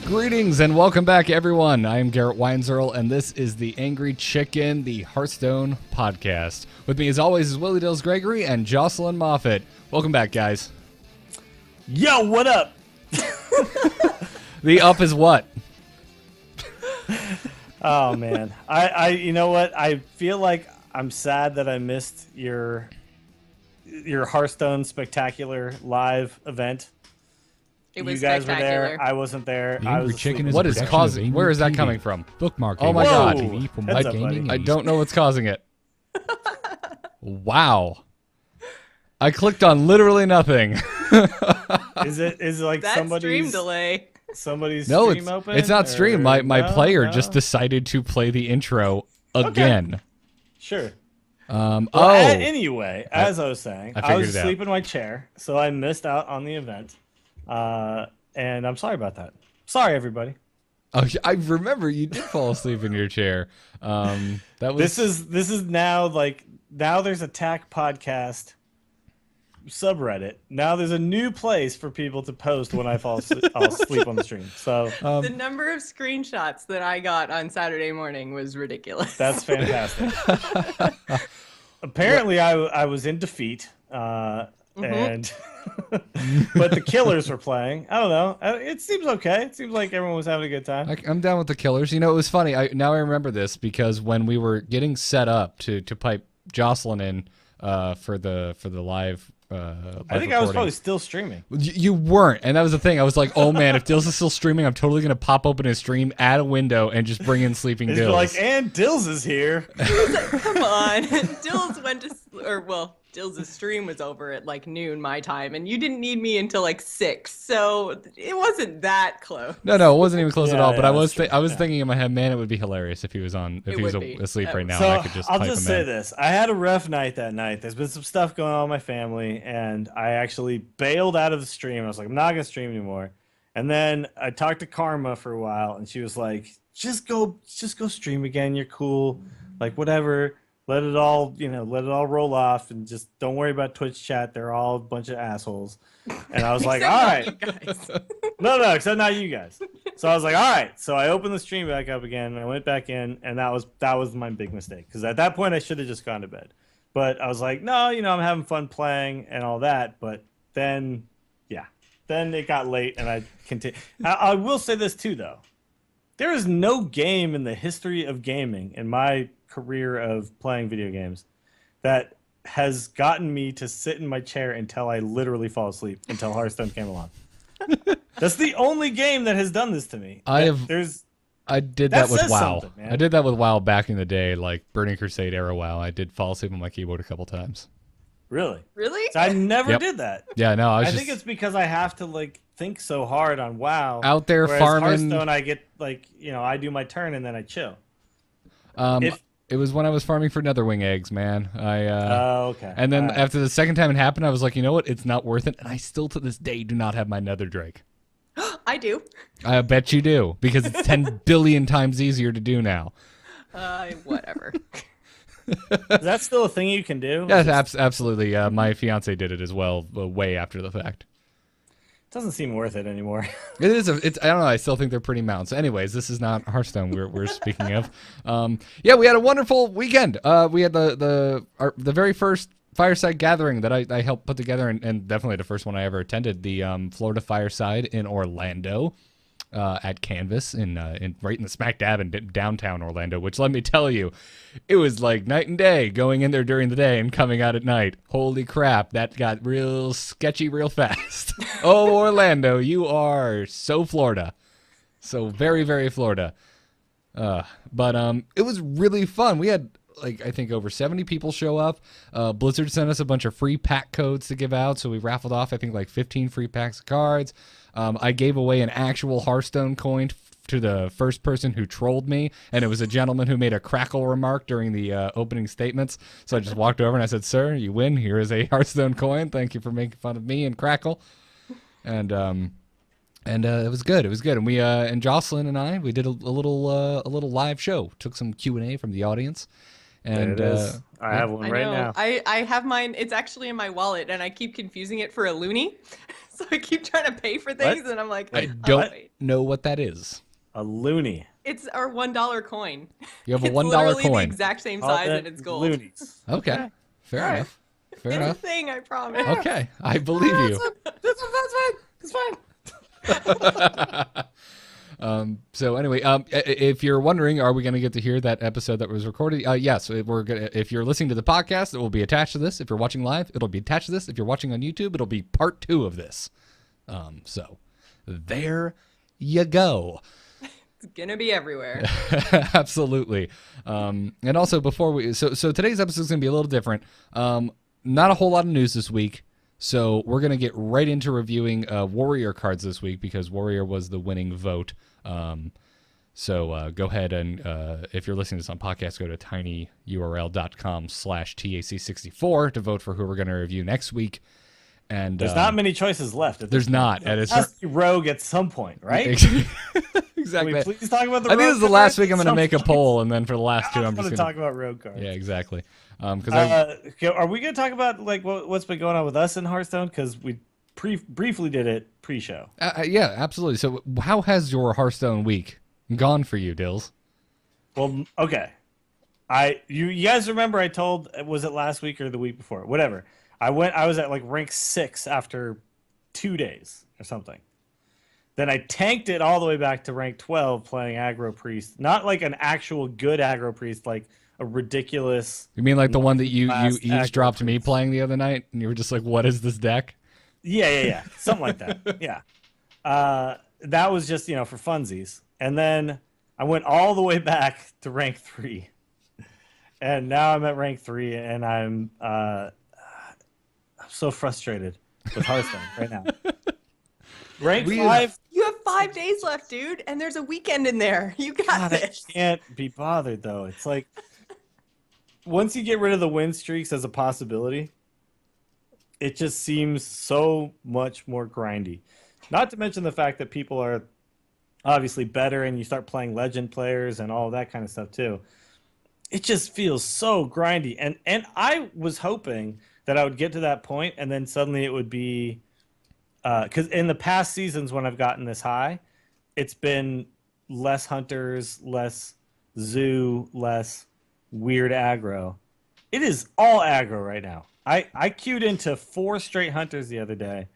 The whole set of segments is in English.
Greetings and welcome back, everyone. I am Garrett Weinzerl, and this is the Angry Chicken, the Hearthstone podcast. With me, as always, is Willie Dills Gregory and Jocelyn Moffat. Welcome back, guys. Yo, what up? The up is what? Oh man, I you know what? I feel like I'm sad that I missed your Hearthstone spectacular live event. It was you guys were spectacular. there. I wasn't there. The I Angry was Chicken asleep. is What a is production causing? of Where is that Angry coming TV. from? Bookmark Oh my Angry God. TV for Heads my up, gaming buddy. I needs. don't know what's causing it. Wow. I clicked on literally nothing. Is it like That somebody's stream delay. Somebody's No, stream open? it's not stream. or- My no? player No? just decided to play the intro again. Sure. Oh. Anyway, as I was saying, I I figured was it out. asleep in my chair, so I missed out on the event. And I'm sorry about that. Sorry, everybody. Oh, I remember you did fall asleep in your chair. That was This is now there's Attack Podcast subreddit. Now there's a new place for people to post when I fall asleep on the stream. So The number of screenshots that I got on Saturday morning was ridiculous. that's fantastic. Apparently, I was in defeat, and but the killers were playing. I don't know. It seems okay. It seems like everyone was having a good time. I'm down with the killers. You know, it was funny. Now I remember this because when we were getting set up to pipe Jocelyn in for the live. I think I was probably still streaming. You weren't, and that was the thing. I was like, "Oh man, if Dills is still streaming, I'm totally gonna pop open his stream, add a window, and just bring in sleeping It's Dills." like, and Dills is here. Come on. Dills went to, Dills' stream was over at like noon my time, and you didn't need me until like 6, so it wasn't that close. No, it wasn't even close at Yeah, all. But yeah, I was that's true. I was thinking in my head, man, it would be hilarious if he was would be. asleep right now, So and I could just I'll pipe just him say in. this: I had a rough night that night. There's been some stuff going on in my family, and I actually bailed out of the stream. I was like, I'm not gonna stream anymore. And then I talked to Karma for a while, and she was like, just go stream again. You're cool, like whatever. Let it all roll off, and just don't worry about Twitch chat. They're all a bunch of assholes. And I was like, all right. You guys. No, except not you guys. So I was like, all right. So I opened the stream back up again. And I went back in, and that was my big mistake. Because at that point, I should have just gone to bed. But I was like, no, I'm having fun playing and all that. But then, then it got late, and I continued. I will say this too, though. There is no game in the history of gaming, in my career of playing video games, that has gotten me to sit in my chair until I literally fall asleep until Hearthstone came along. That's the only game that has done this to me. I did that with says WoW. something, man. I did that with WoW back in the day, like Burning Crusade era WoW. I did fall asleep on my keyboard a couple times. Really? Really? So I never Yep. did that. Yeah, no, I I was think it's because I have to think so hard on WoW. out there whereas farming. Hearthstone, I get I do my turn and then I chill. It was when I was farming for Netherwing eggs, man. Okay. And then All right. after the second time it happened, I was like, you know what? It's not worth it. And I still to this day do not have my Nether Drake. I do. I bet you do, because it's 10 billion times easier to do now. Whatever. Is that still a thing you can do? Yes, absolutely. My fiance did it as well, way after the fact. It doesn't seem worth it anymore. It is. I don't know. I still think they're pretty mounts. Anyways, this is not Hearthstone. We're speaking of. We had a wonderful weekend. We had the very first Fireside Gathering that I helped put together, and definitely the first one I ever attended. The Florida Fireside in Orlando. At Canvas right in the smack dab in downtown Orlando, which let me tell you, it was like night and day going in there during the day and coming out at night. Holy crap, that got real sketchy real fast. Oh, Orlando, you are so Florida. So very, very Florida. But it was really fun. We had I think over 70 people show up. Blizzard sent us a bunch of free pack codes to give out, so we raffled off I think 15 free packs of cards. I gave away an actual Hearthstone coin to the first person who trolled me, and it was a gentleman who made a crackle remark during the opening statements. So I just walked over and I said, "Sir, you win. Here is a Hearthstone coin. Thank you for making fun of me and crackle." And it was good. It was good. And we and Jocelyn and I did a little live show. Took some Q&A from the audience. And There it is. I have one I right know. now. I have mine. It's actually in my wallet, and I keep confusing it for a loony. So I keep trying to pay for things, and I'm like, I oh, don't wait. know what that is. A loony. It's our $1 coin. You have a It's $1 literally coin. the exact same Call size, them and it's gold. Loonies. Okay. Fair All right. enough. Fair It's a enough. thing, I promise. Okay. I believe you. That's fine. It's fine. So anyway, if you're wondering, are we going to get to hear that episode that was recorded? Yes, we're gonna. If you're listening to the podcast, it will be attached to this. If you're watching live, it'll be attached to this. If you're watching on YouTube, it'll be part 2 of this. So there you go. It's gonna be everywhere. Absolutely. And also before so today's episode is going to be a little different. Not a whole lot of news this week. So we're going to get right into reviewing Warrior cards this week because Warrior was the winning vote. So go ahead and if you're listening to this on podcast, go to tinyurl.com/TAC64 to vote for who we're going to review next week. And There's not many choices left. At this there's point. not. And it's It has to be Rogue at some point, right? Exactly. Can we please talk about the I think Rogue this is the cards last at week I'm going to some make a point? poll, and then for the last 2, I'm I'm going just to going talk about Rogue cards. Yeah, exactly. Because Are we going to talk about like what's been going on with us in Hearthstone? Because we briefly did it pre-show. yeah, absolutely. So how has your Hearthstone week gone for you, Dills? Well, okay. You guys remember I told, was it last week or the week before? Whatever. I was at like rank 6 after 2 days or something. Then I tanked it all the way back to rank 12 playing aggro priest. Not like an actual good aggro priest, like a ridiculous. You mean like the one that you last eavesdropped aggro me priest. playing the other night, and you were just like, "What is this deck?" Yeah. Something like that. Yeah. That was just, for funsies. And then I went all the way back to rank 3. And now I'm at rank 3, and I'm so frustrated with Hearthstone right now. Rank 5. You have 5 days left, dude, and there's a weekend in there. You got God, I this. can't be bothered, though. It's like, once you get rid of the win streaks as a possibility, it just seems so much more grindy. Not to mention the fact that people are obviously better and you start playing legend players and all that kind of stuff, too. It just feels so grindy. And I was hoping that I would get to that point and then suddenly it would be... Because in the past seasons when I've gotten this high, it's been less hunters, less zoo, less weird aggro. It is all aggro right now. I queued into 4 straight hunters the other day,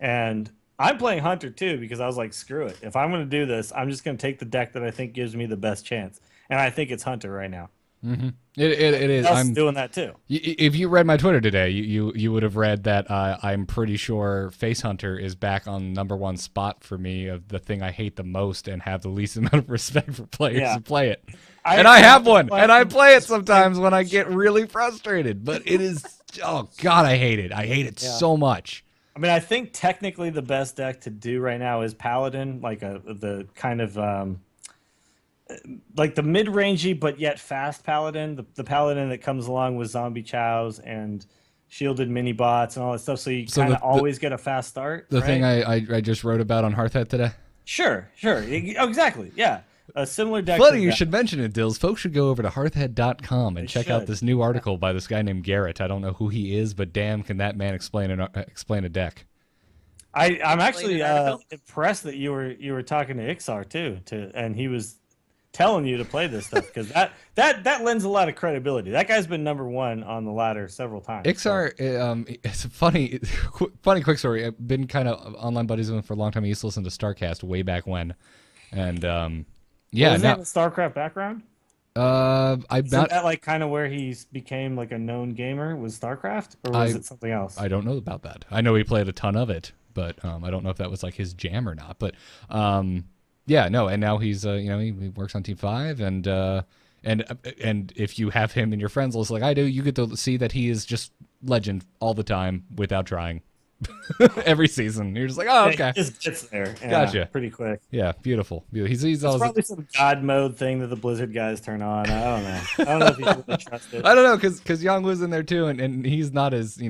and I'm playing hunter too because I was like, screw it. If I'm going to do this, I'm just going to take the deck that I think gives me the best chance, and I think it's hunter right now. Mm-hmm. It is. I'm doing that too. If you read my Twitter today, you would have read that I'm pretty sure Face Hunter is back on #1 spot for me of the thing I hate the most and have the least amount of respect for players who play it. I have one, and I play it sometimes when I get really frustrated. But it is, oh God, I hate it. I hate it so much. I mean, I think technically the best deck to do right now is Paladin, like the kind of like the mid-rangey but yet fast Paladin, the Paladin that comes along with zombie chows and shielded mini bots and all that stuff. So you kind of always get a fast start. The right? thing I just wrote about on Hearthhead today. Sure. Oh, exactly. Yeah. A similar deck. Funny you should mention it, Dills. Folks should go over to hearthhead.com and check out should. this new article by this guy named Garrett. I don't know who he is, but damn, can that man explain a deck. I'm actually impressed that you were talking to Ixar too, and he was telling you to play this stuff because that lends a lot of credibility. That guy's been #1 on the ladder several times. Ixar, it's a funny quick story. I've been kind of online buddies with him for a long time. I used to listen to StarCast way back when, and yeah, was that a StarCraft background? I'm Isn't not. that like kind of where he became like a known gamer? Was StarCraft, or was it something else? I don't know about that. I know he played a ton of it, but I don't know if that was like his jam or not. But yeah, no, and now he's he works on Team 5, and if you have him in your friends list like I do, you get to see that he is just legend all the time without trying. Every season, you're just like, oh, okay, he just gets there. Yeah, gotcha. Pretty quick. Yeah, beautiful. He's It's always, probably some God mode thing that the Blizzard guys turn on. I don't know. I don't know if you really trust it. I don't know because Young was in there too, and he's not as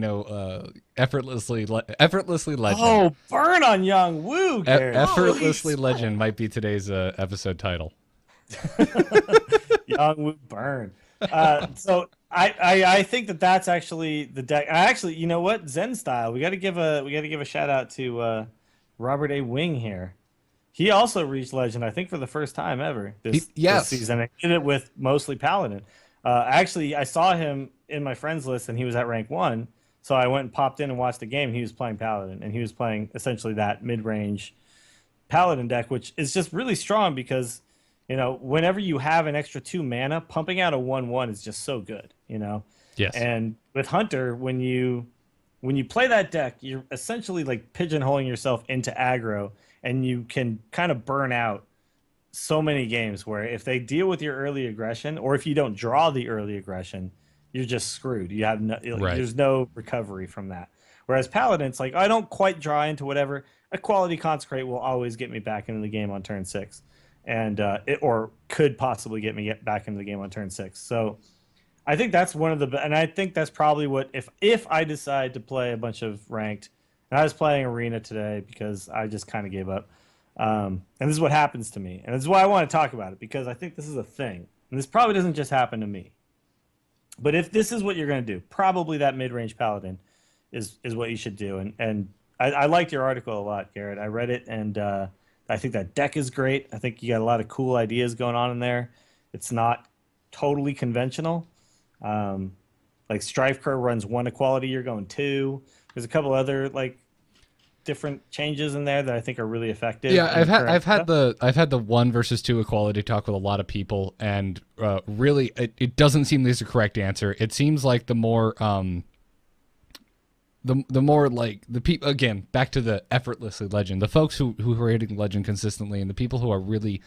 effortlessly legend. Oh, burn on Young Woo, Garrett. Effortlessly legend might be today's episode title. Young Woo burn. So I think that's actually the deck. Actually, you know what? Zen style. We got to give a shout out to Robert A. Wing here. He also reached legend, I think, for the first time ever this season. I did it with mostly Paladin. Actually, I saw him in my friends list, and he was at rank 1. So I went and popped in and watched the game. And he was playing Paladin, and he was playing essentially that mid-range Paladin deck, which is just really strong because, whenever you have an extra 2 mana, pumping out a 1/1 is just so good, Yes. And with Hunter, when you play that deck, you're essentially like pigeonholing yourself into aggro, and you can kind of burn out so many games where if they deal with your early aggression, or if you don't draw the early aggression, you're just screwed. You have there's no recovery from that. Whereas Paladin, it's like, I don't quite draw into whatever. A quality Consecrate will always get me back into the game on turn 6, and or could possibly get me back into the game on turn 6. So I think that's one of the, and I think that's probably what, if I decide to play a bunch of ranked, and I was playing Arena today because I just kind of gave up, and this is what happens to me, and this is why I want to talk about it, because I think this is a thing, and this probably doesn't just happen to me. But if this is what you're going to do, probably that mid-range Paladin is what you should do, and I liked your article a lot, Garrett. I read it, and I think that deck is great. I think you got a lot of cool ideas going on in there. It's not totally conventional. Like Strife Crow runs 1 equality, you're going 2. There's a couple other like different changes in there that I think are really effective. Yeah, I've had the 1 versus 2 equality talk with a lot of people, and really it doesn't seem there's a correct answer. It seems like the more the more like the people, again, back to the effortlessly legend, the folks who are hitting legend consistently, and the people who are really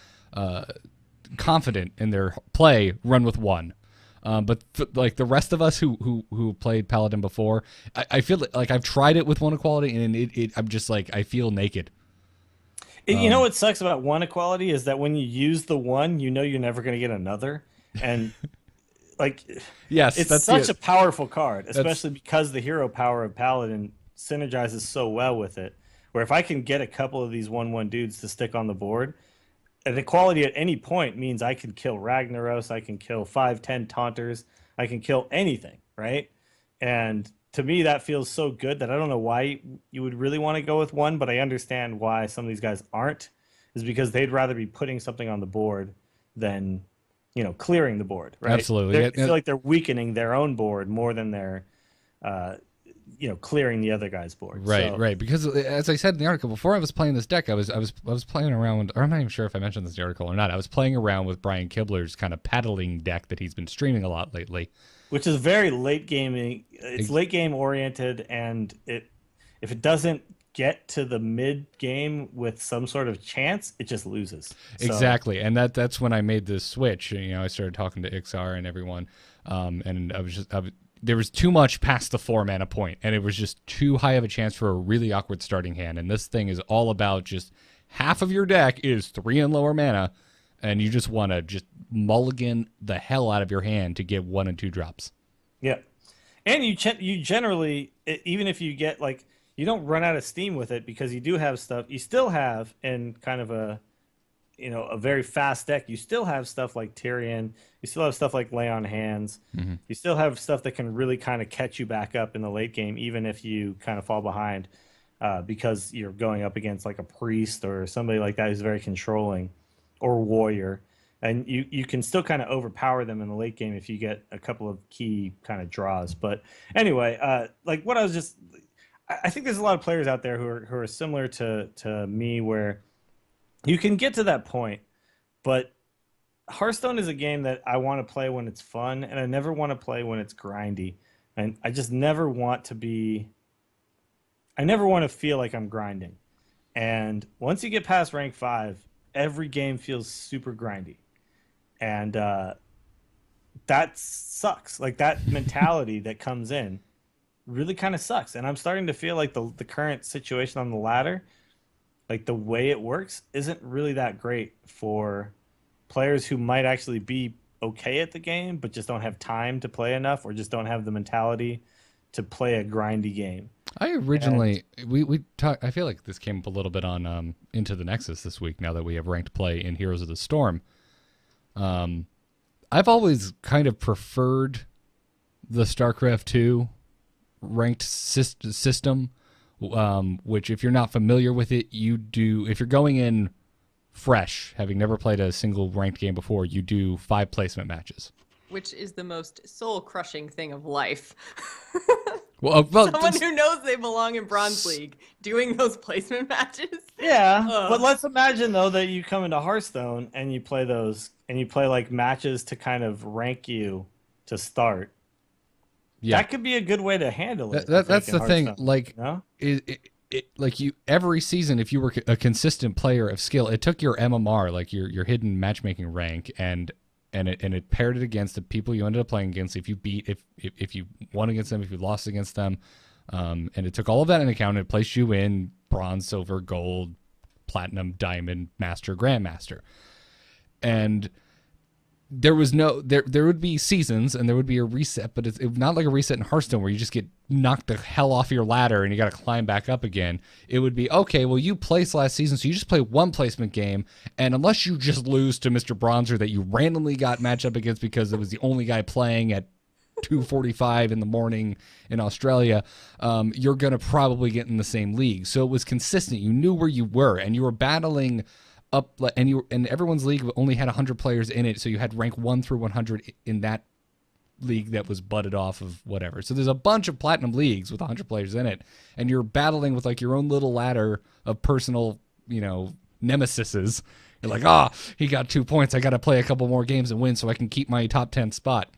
confident in their play run with 1. But like the rest of us who played Paladin before, I feel like I've tried it with 1 equality, and I'm just like, I feel naked. You know what sucks about 1 equality is that when you use the 1, you're never going to get another, and like, yes, it's such a powerful card, especially because the hero power of Paladin synergizes so well with it. Where if I can get a couple of these 1/1 dudes to stick on the board, an equality at any point means I can kill Ragnaros, I can kill 5-10 taunters, I can kill anything, right? And to me, that feels so good that I don't know why you would really want to go with 1, but I understand why some of these guys aren't, is because they'd rather be putting something on the board than, clearing the board, right? Absolutely. I feel like they're weakening their own board more than they're, clearing the other guy's board. Right, right. Because as I said in the article, before I was playing this deck, I was playing around with, or I'm not even sure if I mentioned this in the article or not. I was playing around with Brian Kibler's kind of paddling deck that he's been streaming a lot lately, which is very late gaming. It's late game oriented, and if it doesn't get to the mid game with some sort of chance, it just loses. Exactly, and that's when I made this switch. I started talking to Ixar and everyone, and there was too much past the 4 mana point, and it was just too high of a chance for a really awkward starting hand. And this thing is all about just half of your deck is 3 and lower mana, and you just want to just mulligan the hell out of your hand to get 1 and 2 drops. Yeah, and you generally, even if you get like, you don't run out of steam with it, because you do have stuff. You still have, in kind of a very fast deck, you still have stuff like Tyrion. You still have stuff like Lay on Hands. Mm-hmm. You still have stuff that can really kind of catch you back up in the late game, even if you kind of fall behind, because you're going up against like a priest or somebody like that who's very controlling, or warrior. And you can still kind of overpower them in the late game if you get a couple of key kind of draws. But anyway, like what I think there's a lot of players out there who are similar to me, where you can get to that point, but Hearthstone is a game that I want to play when it's fun, and I never want to play when it's grindy. And I just never want to feel like I'm grinding. And once you get past rank 5, every game feels super grindy. And that sucks. Like, that mentality that comes in really kind of sucks. And I'm starting to feel like the current situation on the ladder, like the way it works, isn't really that great for players who might actually be okay at the game, but just don't have time to play enough, or just don't have the mentality to play a grindy game. I originally, we talked, I feel like this came up a little bit on Into the Nexus this week, now that we have ranked play in Heroes of the Storm. I've always kind of preferred the StarCraft 2 ranked system, which if you're not familiar with it, you do. If you're going in fresh, having never played a single ranked game before, you do 5 placement matches. Which is the most soul-crushing thing of life. Well, Someone who knows they belong in Bronze League doing those placement matches. Yeah, but let's imagine though that you come into Hearthstone and you play those, and you play like matches to kind of rank you to start. Yeah, that could be a good way to handle it. That's the thing. Like, no? Like you every season, if you were a consistent player of skill, it took your MMR, like your hidden matchmaking rank, and it paired it against the people you ended up playing against. If you won against them, if you lost against them, and it took all of that into account. And it placed you in bronze, silver, gold, platinum, diamond, master, grandmaster, and there was no there would be seasons and there would be a reset, but it's not like a reset in Hearthstone where you just get knocked the hell off your ladder and you got to climb back up again. It would be, okay, well, you placed last season, so you just play one placement game, and unless you just lose to Mr. Bronzer that you randomly got matched up against because it was the only guy playing at 2:45 in the morning in Australia, you're going to probably get in the same league. So it was consistent. You knew where you were, and you were battling up, and everyone's league only had 100 players in it, so you had rank 1 through 100 in that league that was butted off of whatever. So there's a bunch of platinum leagues with 100 players in it, and you're battling with like your own little ladder of personal, nemesises. You're like, he got 2 points, I got to play a couple more games and win so I can keep my top 10 spot.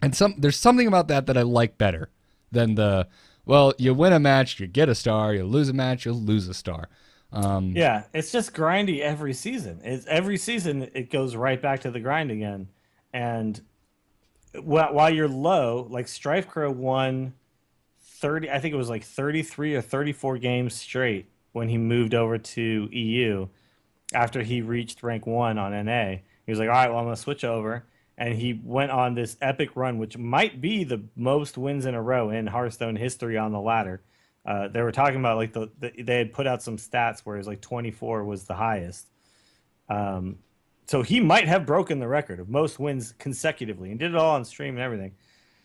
And there's something about that I like better than you win a match, you get a star, you lose a match, you'll lose a star. Yeah, it's just grindy every season. Every season it goes right back to the grind again. And while you're low, like Strifecrow won 30, I think it was like 33 or 34 games straight when he moved over to EU after he reached rank 1 on NA. He was like, all right, well, I'm going to switch over. And he went on this epic run, which might be the most wins in a row in Hearthstone history on the ladder. They were talking about like they had put out some stats where it was like 24 was the highest. So he might have broken the record of most wins consecutively and did it all on stream and everything.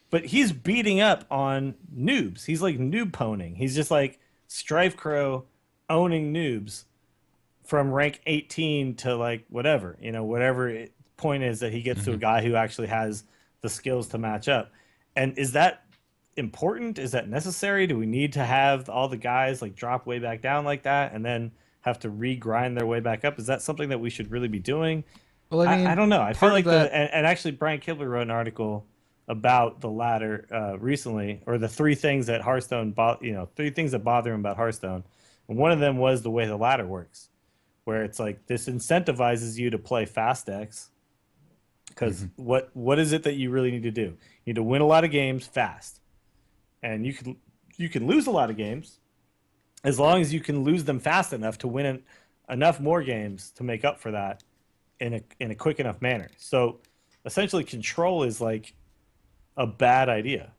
But he's beating up on noobs. He's like noob poning. He's just like Strifecrow owning noobs from rank 18 to like whatever point is that he gets to a guy who actually has the skills to match up. And is that important? Is that necessary? Do we need to have all the guys like drop way back down like that and then have to re-grind their way back up? Is that something that we should really be doing? Well, I don't know. I feel like and actually Brian Kibler wrote an article about the ladder recently, or the 3 things that Hearthstone 3 things that bother him about Hearthstone. And one of them was the way the ladder works, where it's like this incentivizes you to play fast decks. Because what is it that you really need to do? You need to win a lot of games fast. And you can lose a lot of games as long as you can lose them fast enough to win enough more games to make up for that in a quick enough manner. So essentially control is like a bad idea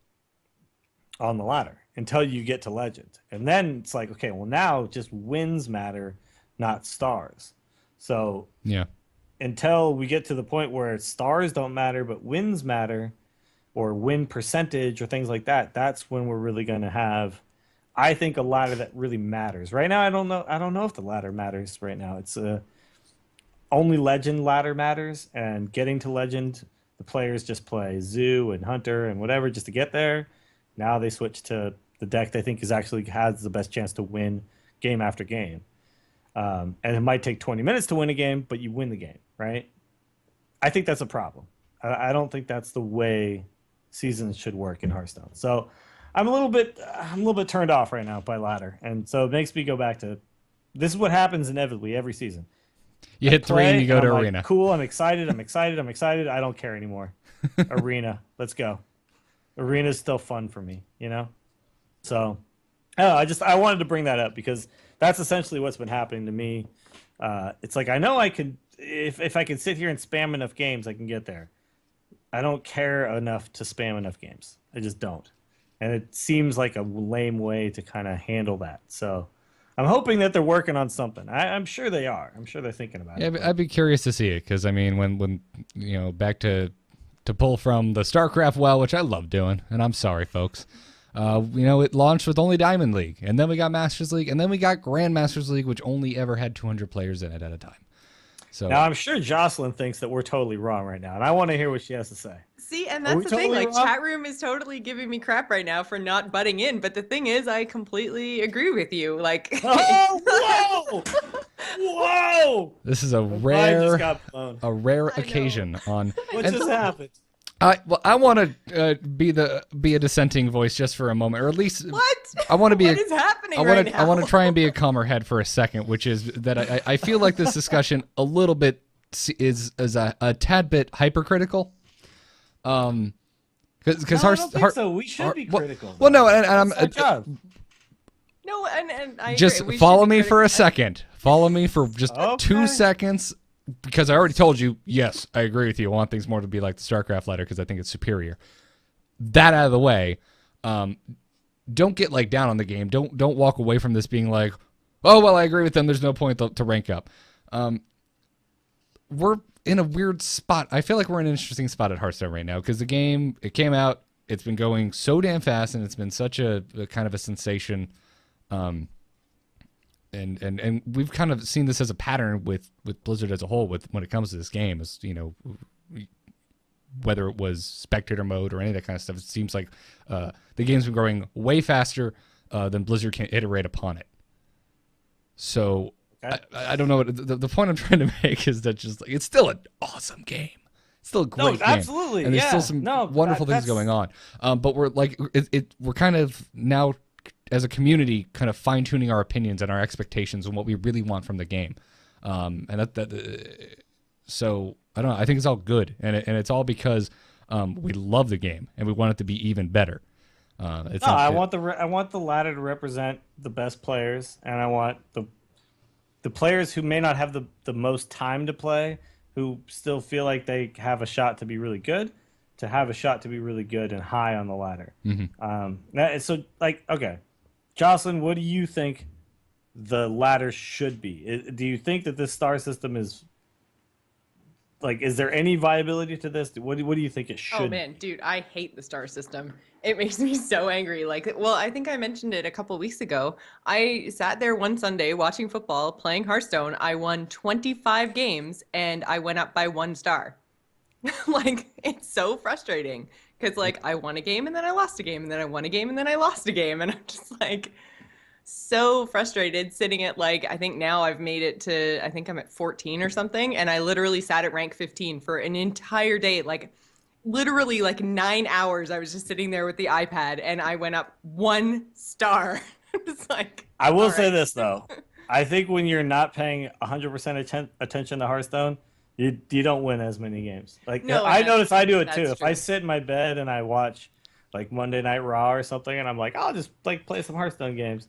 on the ladder until you get to legend. And then it's like, okay, well now just wins matter, not stars. So yeah. Until we get to the point where stars don't matter but wins matter, or win percentage or things like that, that's when we're really going to have, I think, a ladder that really matters. Right now, I don't know if the ladder matters right now. It's only legend ladder matters, and getting to legend, the players just play Zoo and Hunter and whatever just to get there. Now they switch to the deck they think has the best chance to win game after game. And it might take 20 minutes to win a game, but you win the game, right? I think that's a problem. I don't think that's the way seasons should work in Hearthstone. So I'm a little bit turned off right now by ladder, and so it makes me go back to this is what happens inevitably every season. You hit 3 and you go to arena. Like, cool, I'm excited. I don't care anymore. Arena, let's go. Arena's still fun for me, So I wanted to bring that up because that's essentially what's been happening to me. It's like I know I could if I can sit here and spam enough games, I can get there. I don't care enough to spam enough games. I just don't. And it seems like a lame way to kind of handle that. So I'm hoping that they're working on something. I'm sure they are. I'm sure they're thinking about it. Yeah, I'd be curious to see it because, I mean, when back to to pull from the StarCraft well, which I love doing, and I'm sorry, folks. It launched with only Diamond League, and then we got Masters League, and then we got Grandmasters League, which only ever had 200 players in it at a time. So now I'm sure Jocelyn thinks that we're totally wrong right now, and I want to hear what she has to say. See, and that's the thing. Like, chat room is totally giving me crap right now for not butting in. But the thing is, I completely agree with you. Like, oh, whoa! This is a rare occasion on. What just happened? I want to be a dissenting voice just for a moment, or at least what? I want to be. What is happening right now? I want to try and be a calmer head for a second, which is that I feel like this discussion a little bit is a tad bit hypercritical. Because I don't think so. We should be critical. Well, no, and I'm. No, and I just agree. Follow me for a second. Follow me for just okay. 2 seconds. Because I already told you, yes, I agree with you. I want things more to be like the StarCraft ladder because I think it's superior. That out of the way, don't get like down on the game. Don't walk away from this being like, oh well, I agree with them. There's no point to rank up. We're in a weird spot. I feel like we're in an interesting spot at Hearthstone right now because the game, it came out, it's been going so damn fast, and it's been such a kind of a sensation. And we've kind of seen this as a pattern with Blizzard as a whole when it comes to this game, as whether it was spectator mode or any of that kind of stuff. It seems like the game's been growing way faster than Blizzard can iterate upon it. So okay. I don't know what the point I'm trying to make is that just like, it's still an awesome game. It's still a great game. Absolutely. And there's still some wonderful things going on. But we're like we're kind of now, as a community, kind of fine-tuning our opinions and our expectations and what we really want from the game. So, I don't know. I think it's all good. And it's all because we love the game and we want it to be even better. I want the ladder to represent the best players, and I want the players who may not have the most time to play, who still feel like they have a shot to be really good, to have a shot to be really good and high on the ladder. Mm-hmm. Okay. Jocelyn, what do you think the ladder should be? Do you think that this star system is is there any viability to this? What do you think it should? Oh man, dude, I hate the star system. It makes me so angry. I think I mentioned it a couple weeks ago. I sat there one Sunday watching football, playing Hearthstone. I won 25 games and I went up by 1 star. It's so frustrating. Because, I won a game, and then I lost a game, and then I won a game, and then I lost a game. And I'm just, so frustrated sitting at, I think now I've made it to, I think I'm at 14 or something. And I literally sat at rank 15 for an entire day. Literally, 9 hours. I was just sitting there with the iPad, and I went up 1 star. It's I will say this, though. I think when you're not paying 100% attention to Hearthstone, you don't win as many games. No, I notice I do it too. True. If I sit in my bed and I watch Monday Night Raw or something, and I'm like, I'll just play some Hearthstone games,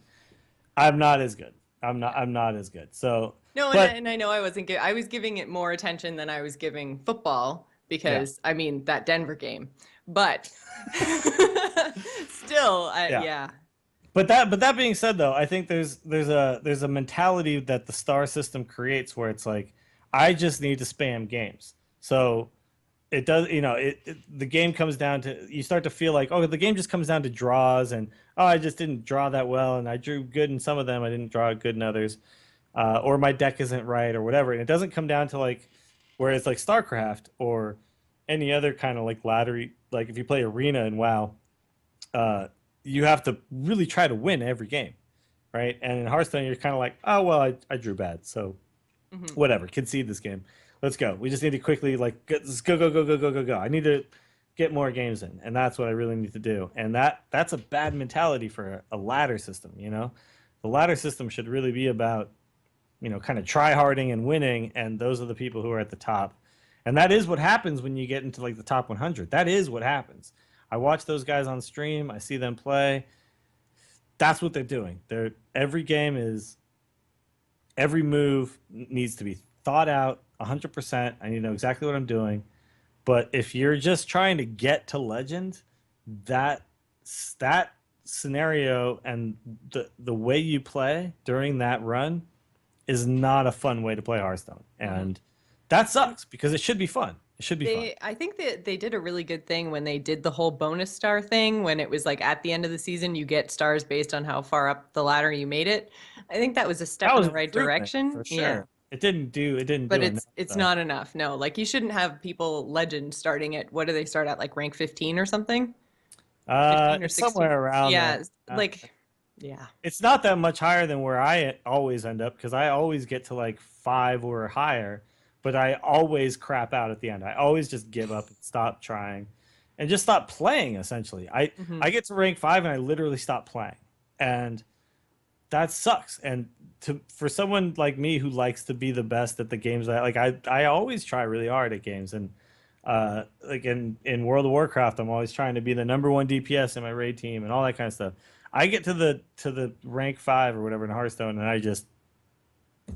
I'm not as good. I'm not as good. So no, and I know I wasn't good. I was giving it more attention than I was giving football because that Denver game. But still, yeah. But that being said, though, I think there's a mentality that the star system creates where it's I just need to spam games. So it does, the game comes down to, you start to feel the game just comes down to draws and, I just didn't draw that well. And I drew good in some of them. I didn't draw good in others. Or my deck isn't right or whatever. And it doesn't come down to where it's StarCraft or any other kind of laddery, if you play Arena in WoW, you have to really try to win every game. Right. And in Hearthstone, you're kind of I drew bad. So, whatever, concede this game. Let's go. We just need to quickly let's go. I need to get more games in, and that's what I really need to do. And that's a bad mentality for a ladder system. The ladder system should really be about kind of try-harding and winning, and those are the people who are at the top. And that is what happens when you get into the top 100. That is what happens. I watch those guys on stream. I see them play. That's what they're doing. Every move needs to be thought out 100%. I need to know exactly what I'm doing. But if you're just trying to get to legend, that scenario and the way you play during that run is not a fun way to play Hearthstone. And that sucks because it should be fun. It should be fun. I think that they did a really good thing when they did the whole bonus star thing, when it was like at the end of the season, you get stars based on how far up the ladder you made it. I think that was a step That in was the right improvement, direction. for sure. Yeah. It didn't do But enough, it's though. not enough. No, like you shouldn't have people legend starting at, what do they start at, like rank 15 or something? 15 or It's 16. somewhere around Yeah, there. like yeah. It's not that much higher than where I always end up, because I always get to like 5 or higher, but I always crap out at the end. I always just give up and stop trying and just stop playing, essentially. I get to rank 5 and I literally stop playing. And that sucks. And for someone like me who likes to be the best at the games, I always try really hard at games. And like in World of Warcraft, I'm always trying to be the #1 DPS in my raid team and all that kind of stuff. I get to the rank 5 or whatever in Hearthstone, and I just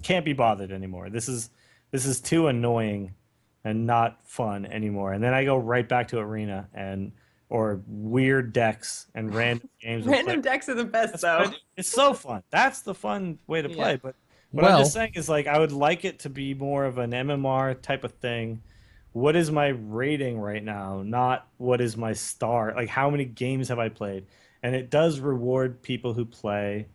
can't be bothered anymore. This is too annoying and not fun anymore. And then I go right back to arena or weird decks and random games. Random decks are the best, though. It's so fun. That's the fun way to play. Yeah. But what I'm just saying is, like, I would like it to be more of an MMR type of thing. What is my rating right now? Not what is my star. Like, how many games have I played? And it does reward people who play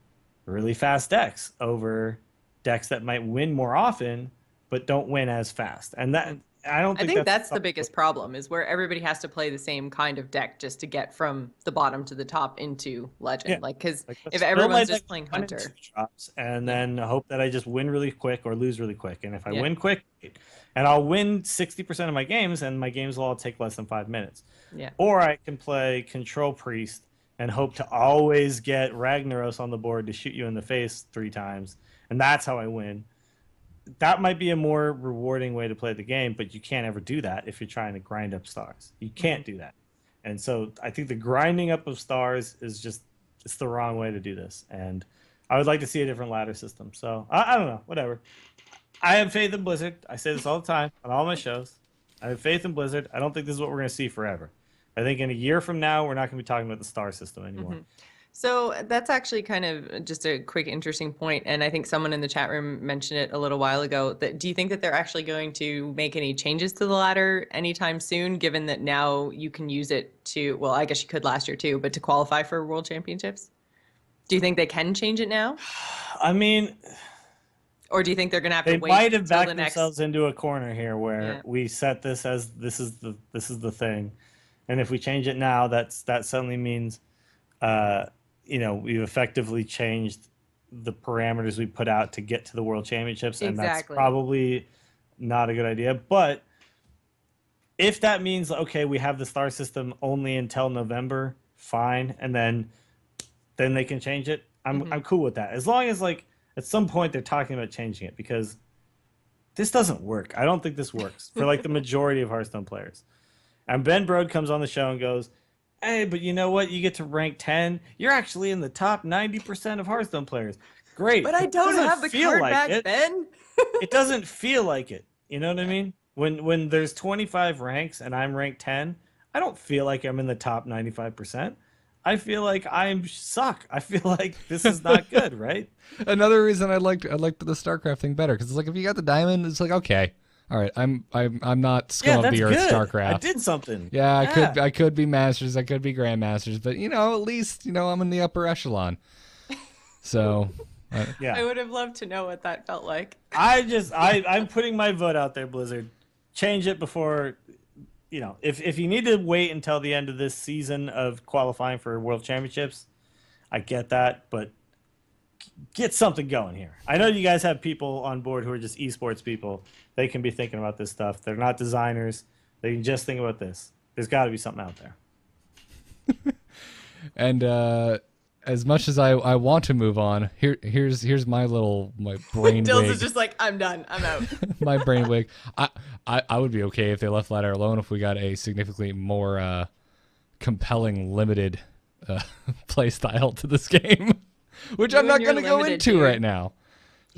really fast decks over decks that might win more often, but don't win as fast. And that I think that's the biggest problem, is where everybody has to play the same kind of deck just to get from the bottom to the top into legend. Yeah. Like, because Like, if let's everyone's build my just playing deck 1 and Hunter, 2 drops, and then hope that I just win really quick or lose really quick. And if I Yeah. win quick, and I'll win 60% of my games, and my games will all take less than 5 minutes. yeah. Or I can play Control Priest and hope to always get Ragnaros on the board to shoot you in the face 3 times, and that's how I win. That might be a more rewarding way to play the game, but you can't ever do that if you're trying to grind up stars. You can't do that. And so I think the grinding up of stars is it's the wrong way to do this. And I would like to see a different ladder system. So I don't know, whatever. I have faith in Blizzard. I say this all the time on all my shows. I have faith in Blizzard. I don't think this is what we're going to see forever. I think in a year from now, we're not going to be talking about the star system anymore. So that's actually kind of just a quick, interesting point. And I think someone in the chat room mentioned it a little while ago. Do you think that they're actually going to make any changes to the ladder anytime soon, given that now you can use it to, well, I guess you could last year too, but to qualify for World Championships? Do you think they can change it now? I mean, or do you think they're going to have to they wait might have until backed the next? themselves into a corner here where Yeah. we set this as this is the thing, and if we change it now, that suddenly means we've effectively changed the parameters we put out to get to the World Championships, and that's Exactly. probably not a good idea. But if that means, okay, we have the star system only until November, fine, and then they can change it. I'm cool with that, as long as, like, at some point they're talking about changing it, because this doesn't work. I don't think this works for, like, the majority of Hearthstone players. And Ben Brode comes on the show and goes, hey, but you know what? You get to rank 10. You're actually in the top 90% of Hearthstone players. Great. But I It don't doesn't have the feel card like back, it. Ben. It doesn't feel like it. You know what I mean? When there's 25 ranks and I'm ranked 10, I don't feel like I'm in the top 95%. I feel like I suck. I feel like this is not good, right? Another reason I liked the StarCraft thing better, because it's like, if you got the diamond, it's like, okay, all right, I'm not scum of the earth good. StarCraft. I did something. Yeah, I could be masters, I could be grandmasters, but at least I'm in the upper echelon. So Yeah. I would have loved to know what that felt like. I'm putting my vote out there, Blizzard. Change it before, if you need to wait until the end of this season of qualifying for World Championships, I get that, but get something going here. I know you guys have people on board who are just esports people. They can be thinking about this stuff. They're not designers. They can just think about this. There's got to be something out there. And as much as I want to move on, here's my brain Dills wig. is just like, I'm done. I'm out. My brain wig. I would be okay if they left ladder alone if we got a significantly more compelling limited play style to this game, which I'm You not and your going to go limited into tier. right now.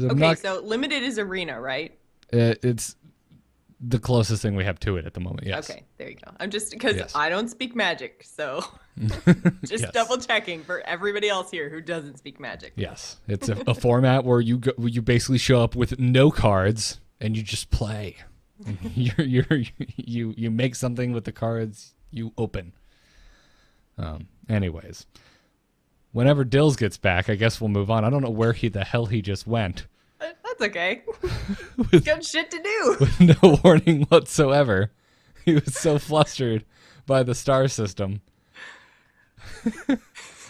Okay, so limited is arena, right? It's the closest thing we have to it at the moment. Yes. Okay, there you go. I'm just, because Yes. I don't speak magic, so just Yes. double checking for everybody else here who doesn't speak magic. Yes, it's a format where you basically show up with no cards and you just play. You make something with the cards you open. Anyways, whenever Dills gets back, I guess we'll move on. I don't know where the hell he just went. That's okay. With, Got shit to do. with no warning whatsoever. He was so flustered by the star system.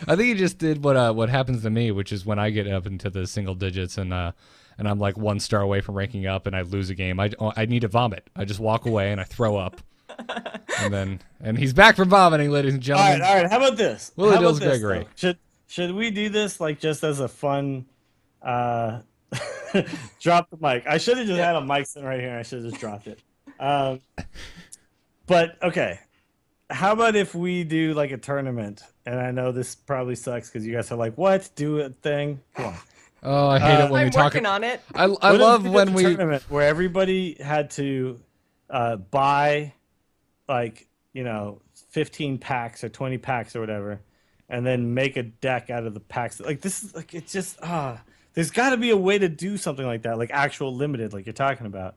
I think he just did what happens to me, which is when I get up into the single digits and I'm like 1 star away from ranking up and I lose a game. I need to vomit. I just walk away and I throw up. And he's back from vomiting, ladies and gentlemen. All right. How about this? Willie How about Dills this, Gregory. though? Should we do this like just as a fun? Drop the mic. I should have just had a mic sitting right here. And I should have just dropped it. But okay. How about if we do like a tournament? And I know this probably sucks because you guys are like, "What? Do a thing?" Come on. Oh, I hate it when I'm we talk. working on it. I What if love we did when a we. tournament where everybody had to buy like 15 packs or 20 packs or whatever, and then make a deck out of the packs. Like this is like it's just there's got to be a way to do something like that, like actual limited, like you're talking about,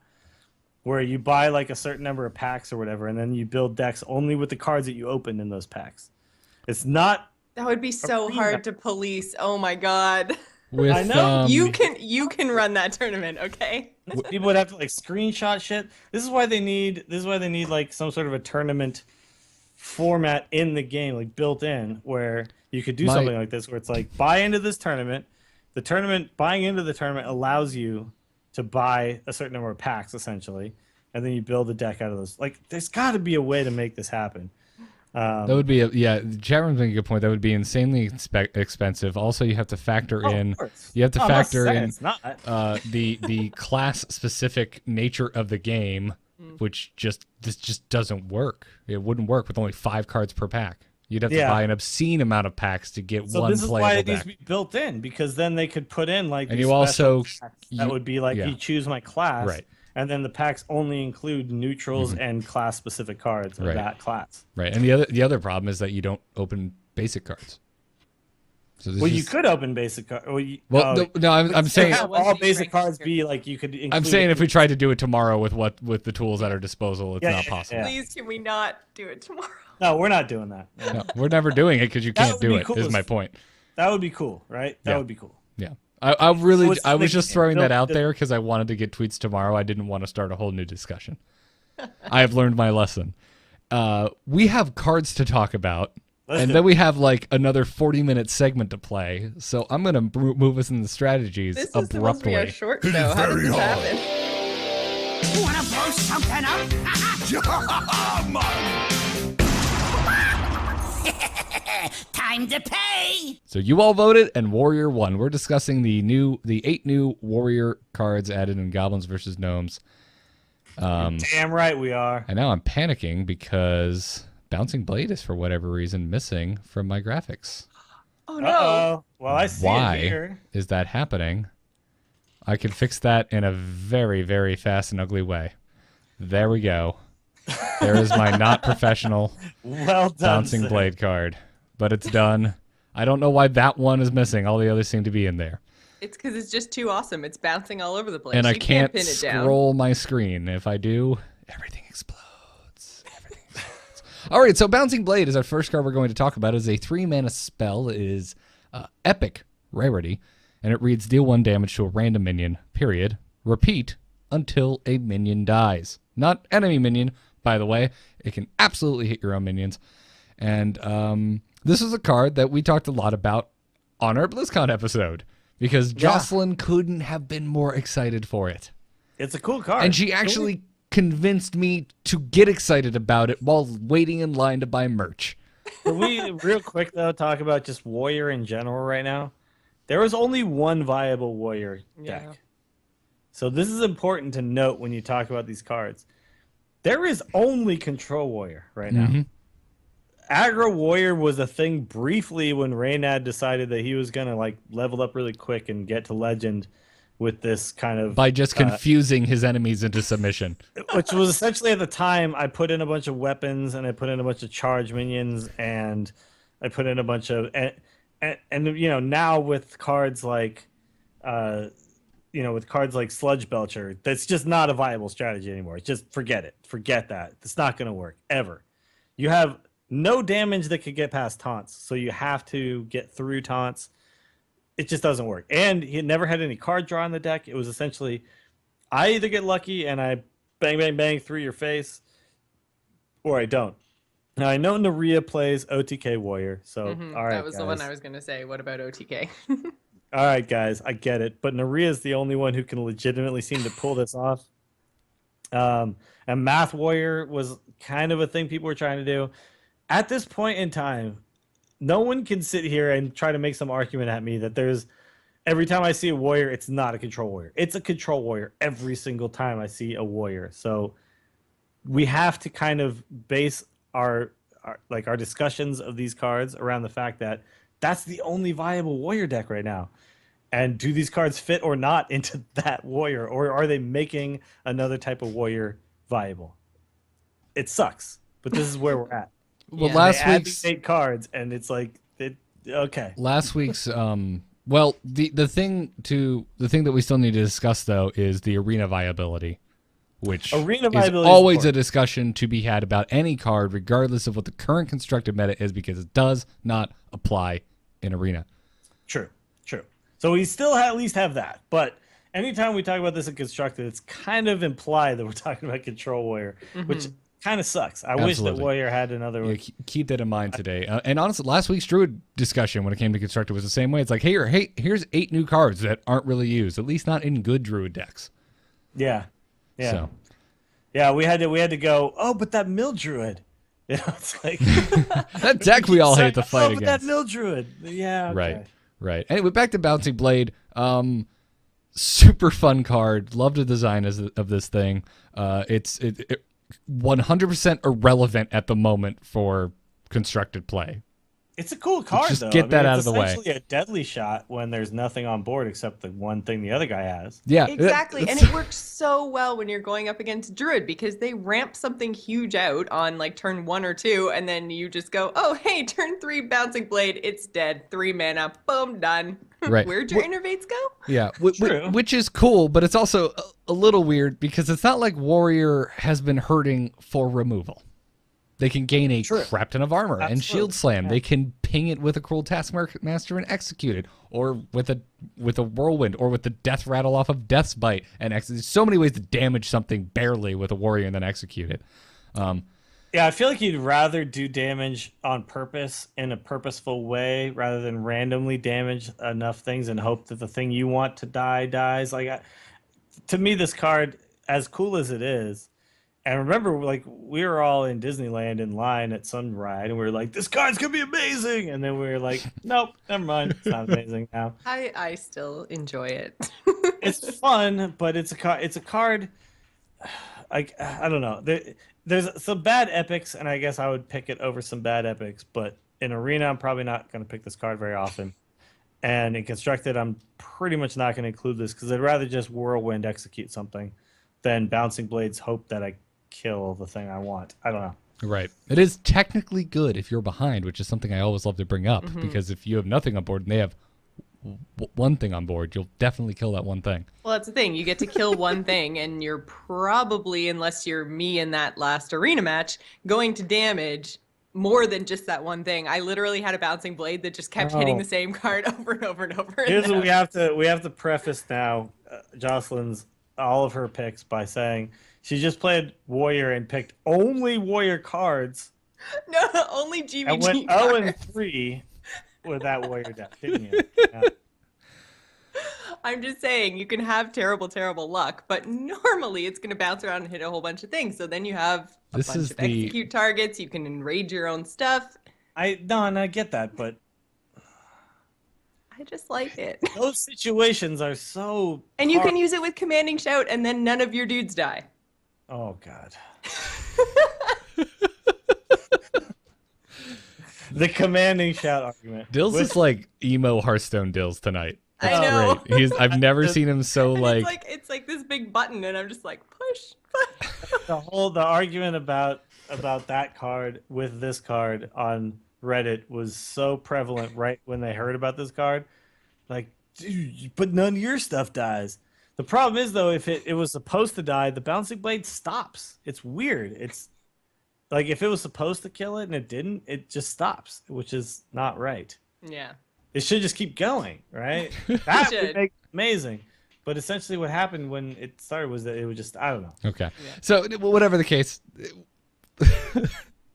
where you buy like a certain number of packs or whatever, and then you build decks only with the cards that you open in those packs. It's not. That would be so arena. hard to police. Oh my god. With, I know. You can run that tournament, okay? People would have to like screenshot shit. This is why they need like some sort of a tournament format in the game, like built in, where you could do something like this, where it's like buy into this tournament. Buying into the tournament allows you to buy a certain number of packs, essentially, and then you build a deck out of those. Like, there's got to be a way to make this happen. That would be Jaron's making a good point. That would be insanely expensive. Also, you have to factor in. You have to factor in the class specific nature of the game, which this just doesn't work. It wouldn't work with only 5 cards per pack. You'd have to buy an obscene amount of packs to get one playable deck. So this is why it needs to be built in, because then they could put in like. And you also that would be like you choose my class, right? And then the packs only include neutrals and class-specific cards of that class. Right, and the other problem is that you don't open basic cards. So you could open basic cards. I'm saying all basic cards be like you could. I'm saying if we tried to do it tomorrow with the tools at our disposal, it's not possible. Please, can we not do it tomorrow? No, we're not doing that. No, we're never doing it because you can't do it. Is my point. That would be cool, right? That would be cool. Yeah. I was just throwing that out there because I wanted to get tweets tomorrow. I didn't want to start a whole new discussion. I have learned my lesson. We have cards to talk about, then we have like another 40-minute segment to play. So I'm going to move us into strategies this abruptly. This is supposed to be a short show. How did this happen? Want to blow something up? Time to pay. So you all voted, and Warrior won. We're discussing the 8 new Warrior cards added in Goblins versus Gnomes. Damn right we are. And now I'm panicking because Bouncing Blade is for whatever reason missing from my graphics. Oh no! Well, I see it here. Why is that happening? I can fix that in a very, very fast and ugly way. There we go. There is my not professional Bouncing Blade card. But it's done. I don't know why that one is missing. All the others seem to be in there. It's because it's just too awesome. It's bouncing all over the place. And I can't pin it down. scroll my screen. If I do, everything explodes. All right, so Bouncing Blade is our first card we're going to talk about. It's a 3-mana spell. It is epic rarity, and it reads deal 1 damage to a random minion, period. Repeat until a minion dies. Not enemy minion, by the way. It can absolutely hit your own minions. And this is a card that we talked a lot about on our BlizzCon episode because Jocelyn couldn't have been more excited for it. It's a cool card. And she actually convinced me to get excited about it while waiting in line to buy merch. Can we, real quick, though, talk about just Warrior in general right now? There was only one viable Warrior deck. So this is important to note when you talk about these cards. There is only Control Warrior right now. Mm-hmm. Aggro Warrior was a thing briefly when Reynad decided that he was going to like level up really quick and get to Legend with this kind of... By just confusing his enemies into submission. Which was essentially at the time, I put in a bunch of weapons and I put in a bunch of charge minions and I put in a bunch of... And you know, now with cards like... with cards like Sludge Belcher, that's just not a viable strategy anymore. Just forget it. Forget that. It's not going to work ever. You have no damage that could get past taunts, so you have to get through taunts. It just doesn't work. And he never had any card draw in the deck. It was essentially, I either get lucky and I bang, bang, bang through your face, or I don't. Now, I know Naria plays OTK Warrior, so all right, That was guys. the one I was going to say. What about OTK? All right, guys, I get it. But Naria is the only one who can legitimately seem to pull this off. And Math Warrior was kind of a thing people were trying to do. At this point in time, no one can sit here and try to make some argument at me that there's every time I see a warrior, it's not a control warrior. It's a control warrior every single time I see a warrior. So we have to kind of base our discussions of these cards around the fact that that's the only viable warrior deck right now. And do these cards fit or not into that warrior, or are they making another type of warrior viable? It sucks, but this is where we're at. Well, Yeah. last They add week's these 8 cards, and it's like, okay. last week's well, the thing that we still need to discuss though is the arena viability, which Arena is viability is always a important. discussion to be had about any card, regardless of what the current constructed meta is, because it does not apply in arena. True. So we still at least have that. But anytime we talk about this in constructed, it's kind of implied that we're talking about control warrior, which kind of sucks. I wish that Absolutely. warrior had another. Yeah, keep that in mind today. And honestly, last week's Druid discussion when it came to constructed was the same way. It's like, hey, here's 8 new cards that aren't really used, at least not in good Druid decks. Yeah. So. Yeah, we had to go, oh, but that Mill Druid. It's like That deck we all hate to fight but against. that Mill Druid. Yeah, okay. Right. Anyway, back to Bouncing Blade. Super fun card. Love the design of this thing. It's 100% irrelevant at the moment for constructed play. It's a cool card, just though. get that out of the way. It's essentially a deadly shot when there's nothing on board except the one thing the other guy has. Yeah, Exactly. And it works so well when you're going up against Druid because they ramp something huge out on like turn 1 or 2, and then you just go, oh, hey, turn 3 Bouncing Blade, it's dead. 3 mana, boom, done. Right. Where'd your innervates go? Yeah, True. which is cool, but it's also a little weird because it's not like Warrior has been hurting for removal. They can gain a crap ton of armor and shield slam. Yeah. They can ping it with a cruel taskmaster and execute it, or with a whirlwind, or with the death rattle off of Death's Bite and there's so many ways to damage something barely with a warrior and then execute it. Yeah, I feel like you'd rather do damage on purpose in a purposeful way rather than randomly damage enough things and hope that the thing you want to die dies. Like, to me, this card, as cool as it is, and remember, like, we were all in Disneyland in line at Sunride, and we were like, this card's going to be amazing. And then we were like, nope, never mind. It's not amazing now. I still enjoy it. It's fun, but it's a card. Like, I don't know. There's some bad epics, and I guess I would pick it over some bad epics. But in Arena, I'm probably not going to pick this card very often. And in Constructed, I'm pretty much not going to include this because I'd rather just Whirlwind execute something than Bouncing Blades hope that I kill the thing I want. I don't know. Right. It is technically good if you're behind, which is something I always love to bring up, because if you have nothing on board and they have one thing on board, you'll definitely kill that one thing. Well, that's the thing. You get to kill one thing, and you're probably, unless you're me in that last arena match, going to damage more than just that one thing. I literally had a Bouncing Blade that just kept hitting the same card over and over and over. Here's what we have to preface now Jocelyn's all of her picks by saying she just played Warrior and picked only Warrior cards No, only GvG and went cards. 0-3 with that Warrior deck, didn't you? Yeah. I'm just saying, you can have terrible, terrible luck, but normally it's going to bounce around and hit a whole bunch of things. So then you have a This bunch is of the- execute targets. You can enrage your own stuff. And I get that, but I just like it. those situations are so And you hard. can use it with Commanding Shout, and then none of your dudes die. Oh God. The Commanding Shout argument. Dills With- is like emo Hearthstone Dills tonight. I That's know. great. I've never seen him so And like it's like this big button, and I'm just like, push. the argument about that card with this card on Reddit was so prevalent right when they heard about this card. Like, dude, but none of your stuff dies. The problem is, though, if it was supposed to die, the bouncing blade stops. It's weird. It's like if it was supposed to kill it and it didn't, it just stops, which is not right. Yeah. It should just keep going, right? That would should. make it amazing. But essentially what happened when it started was that it would just, I don't know. Okay. So whatever the case,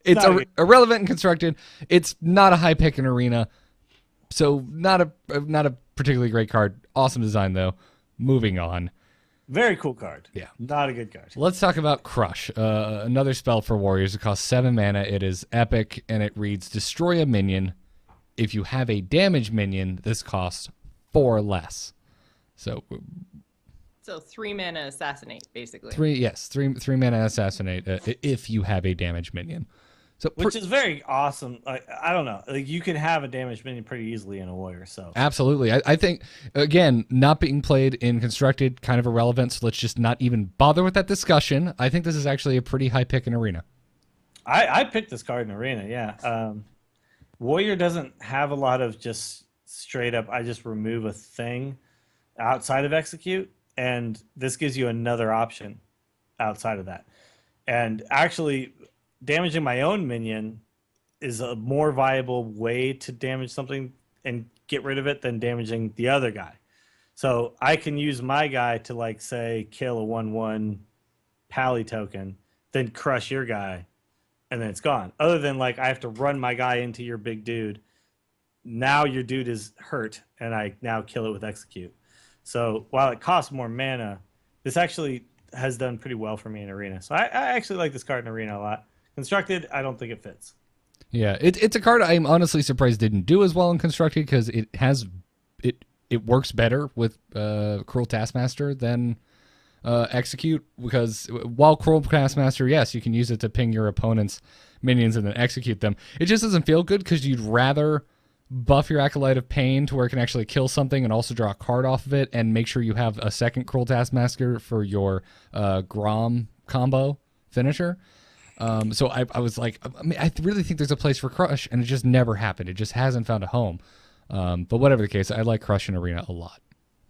it's irrelevant and constructed. It's not a high pick in Arena. So not a particularly great card. Awesome design, though. Moving on. Very cool card. Yeah. Not a good card. Let's talk about Crush. Another spell for Warriors. It costs 7 mana. It is epic, and it reads, destroy a minion. If you have a damage minion, this costs 4 less. So 3 mana assassinate, basically. three mana assassinate if you have a damage minion. So which is very awesome. I don't know. Like you can have a damage minion pretty easily in a warrior. So absolutely, I think again, not being played in constructed, kind of irrelevant. So let's just not even bother with that discussion. I think this is actually a pretty high pick in Arena. I picked this card in Arena. Yeah, warrior doesn't have a lot of just straight up. I just remove a thing outside of execute, and this gives you another option outside of that. And actually, damaging my own minion is a more viable way to damage something and get rid of it than damaging the other guy. So I can use my guy to, like, say, kill a 1/1 pally token, then crush your guy, and then it's gone. Other than, like, I have to run my guy into your big dude. Now your dude is hurt, and I now kill it with execute. So while it costs more mana, this actually has done pretty well for me in Arena. So I actually like this card in Arena a lot. Constructed, I don't think it fits. Yeah, it's a card I'm honestly surprised didn't do as well in constructed because it works better with Cruel Taskmaster than execute. Because while Cruel Taskmaster, yes, you can use it to ping your opponent's minions and then execute them. It just doesn't feel good because you'd rather buff your Acolyte of Pain to where it can actually kill something and also draw a card off of it and make sure you have a second Cruel Taskmaster for your Grom combo finisher. So I was like, I really think there's a place for Crush, and it just never happened. It just hasn't found a home. But whatever the case, I like Crush in Arena a lot.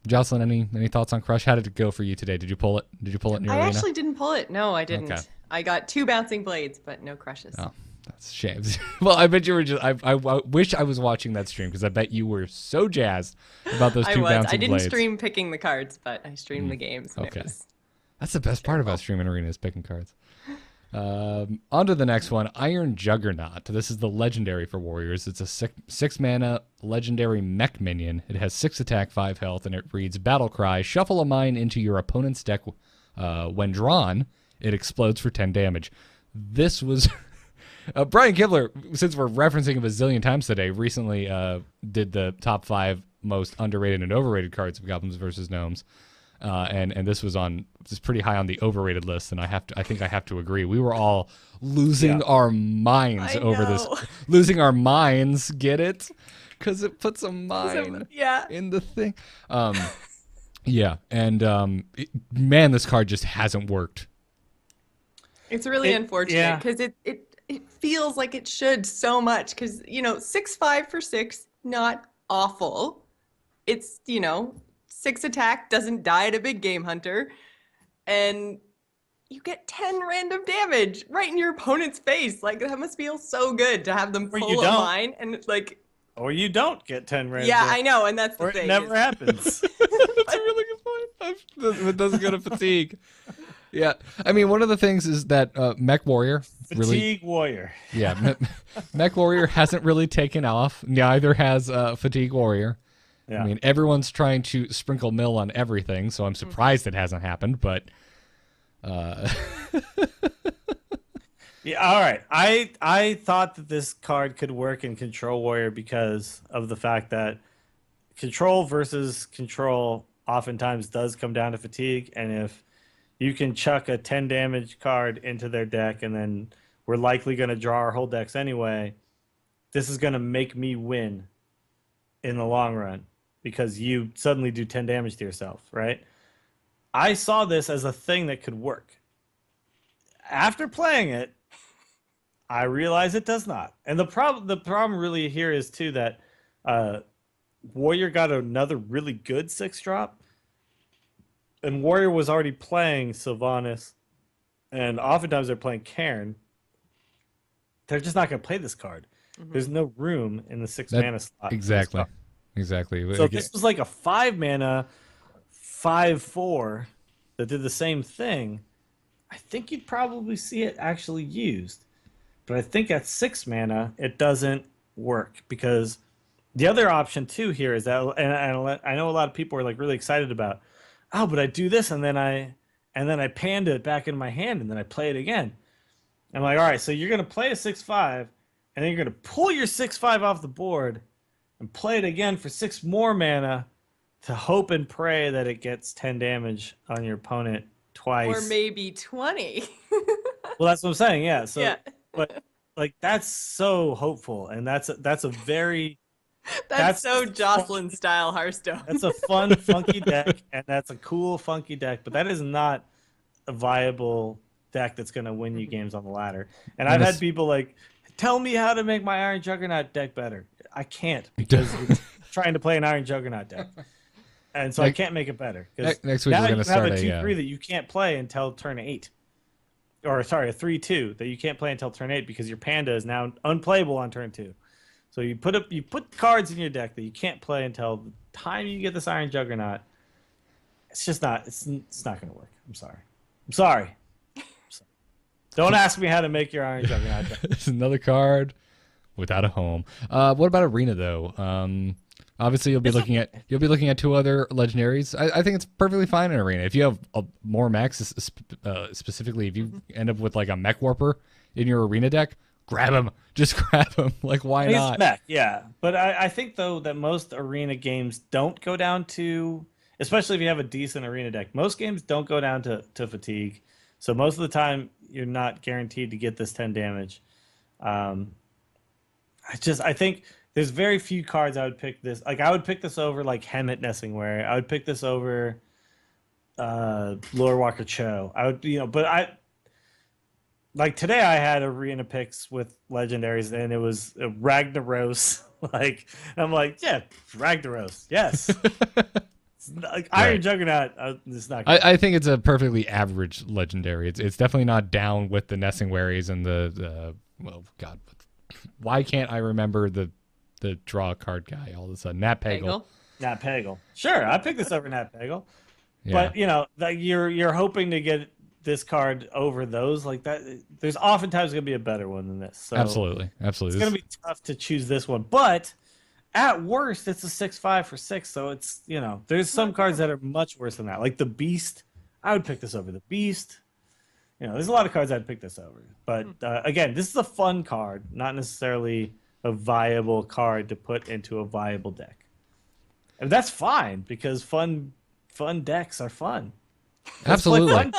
Jocelyn, any thoughts on Crush? How did it go for you today? Did you pull it? Did you pull it in your Arena? I actually didn't pull it. No, I didn't. Okay. I got 2 bouncing blades, but no crushes. Oh, that's a shame. Well, I bet you were just. I wish I was watching that stream because I bet you were so jazzed about those 2 bouncing blades. I didn't stream picking the cards, but I streamed the games. Okay. That's the best part about streaming Arena is picking cards. On to the next one, Iron Juggernaut. This is the legendary for Warriors. It's a 6 mana legendary mech minion. It has 6 attack, 5 health, and it reads Battle Cry. Shuffle a mine into your opponent's deck. When drawn, it explodes for 10 damage. This was Brian Kibler, since we're referencing a bazillion times today, recently did the top 5 most underrated and overrated cards of Goblins versus Gnomes. And this was pretty high on the overrated list, and I think I have to agree. We were all losing our minds over this. Losing our minds, get it? Because it puts a mine in the thing. Yeah, and man, this card just hasn't worked. It's really unfortunate because it feels like it should so much because 6/5 for 6, not awful. It's 6 attack, doesn't die at a big game hunter, and you get 10 random damage right in your opponent's face. Like, that must feel so good to have them pull a mine, and it's like... Or you don't get 10 random Yeah, I know, and that's the or thing. It never happens. That's a really good point. It doesn't go to fatigue. Yeah, I mean, one of the things is that Mech Warrior... Fatigue Warrior. Yeah, Mech Warrior hasn't really taken off. Neither has Fatigue Warrior. Yeah. I mean, everyone's trying to sprinkle mill on everything, so I'm surprised it hasn't happened, but... Yeah, all right. I thought that this card could work in Control Warrior because of the fact that Control versus Control oftentimes does come down to fatigue, and if you can chuck a 10 damage card into their deck, and then we're likely going to draw our whole decks anyway, this is going to make me win in the long run. Because you suddenly do 10 damage to yourself, right? I saw this as a thing that could work. After playing it, I realized it does not. And the problem really here is, too, that Warrior got another really good 6-drop. and Warrior was already playing Sylvanas, and oftentimes they're playing Cairn, they're just not going to play this card. There's no room in the 6 mana slot. Exactly. So if this was like a 5 mana, 5/4 that did the same thing, I think you'd probably see it actually used. But I think at 6 mana, it doesn't work, because the other option too here is that, and I know a lot of people are like really excited about, oh, but I do this and then I panda it back in my hand and then I play it again. I'm like, all right, so you're gonna play a 6/5, and then you're gonna pull your 6/5 off the board and play it again for 6 more mana to hope and pray that it gets 10 damage on your opponent twice. Or maybe 20. Well, that's what I'm saying, yeah. So, Yeah. but like that's so hopeful, and that's a very That's so Jocelyn style Hearthstone. that's a fun, funky deck, and that's a cool, funky deck. But that is not a viable deck that's going to win you games on the ladder. And I've had people like, tell me how to make my Iron Juggernaut deck better. I can't, because you're trying to play an Iron Juggernaut deck. And so I can't make it better. Next week now we're going to start a 2/3 that you can't play until turn 8. Or sorry, a 3/2 that you can't play until turn 8 because your panda is now unplayable on turn 2. So you put cards in your deck that you can't play until the time you get this Iron Juggernaut. It's just not it's not going to work. I'm sorry. Don't ask me how to make your Iron Juggernaut deck. It's another card without a home. What about Arena though? Obviously, you'll be looking at 2 other legendaries. I think it's perfectly fine in Arena. If you have more mechs, specifically if you end up with like a mech warper in your Arena deck, grab him. Just grab him. Like, why not? It's mech, yeah. But I think though that most Arena games don't go down to, especially if you have a decent Arena deck, most games don't go down to fatigue. So most of the time you're not guaranteed to get this 10 damage. I think there's very few cards I would pick this. Like I would pick this over like Hemet Nessingware. I would pick this over Lore Walker Cho. I would, but like today I had Arena picks with legendaries and it was Ragnaros. Like I'm like, yeah, Ragnaros, yes. Like Iron Juggernaut, it's not. I think it's a perfectly average legendary. It's definitely not down with the Nessingwaries and the well, God, why can't I remember the draw card guy all of a sudden? Nat Pagel. Sure, I picked this over Nat Pagel. Yeah. But like you're hoping to get this card over those like that. There's oftentimes going to be a better one than this. So absolutely. It's going to be tough to choose this one, but at worst, it's a 6/5 for 6. So it's there's some cards that are much worse than that. Like the Beast, I would pick this over the Beast. There's a lot of cards I'd pick this over. But again, this is a fun card, not necessarily a viable card to put into a viable deck. And that's fine because fun decks are fun. Absolutely.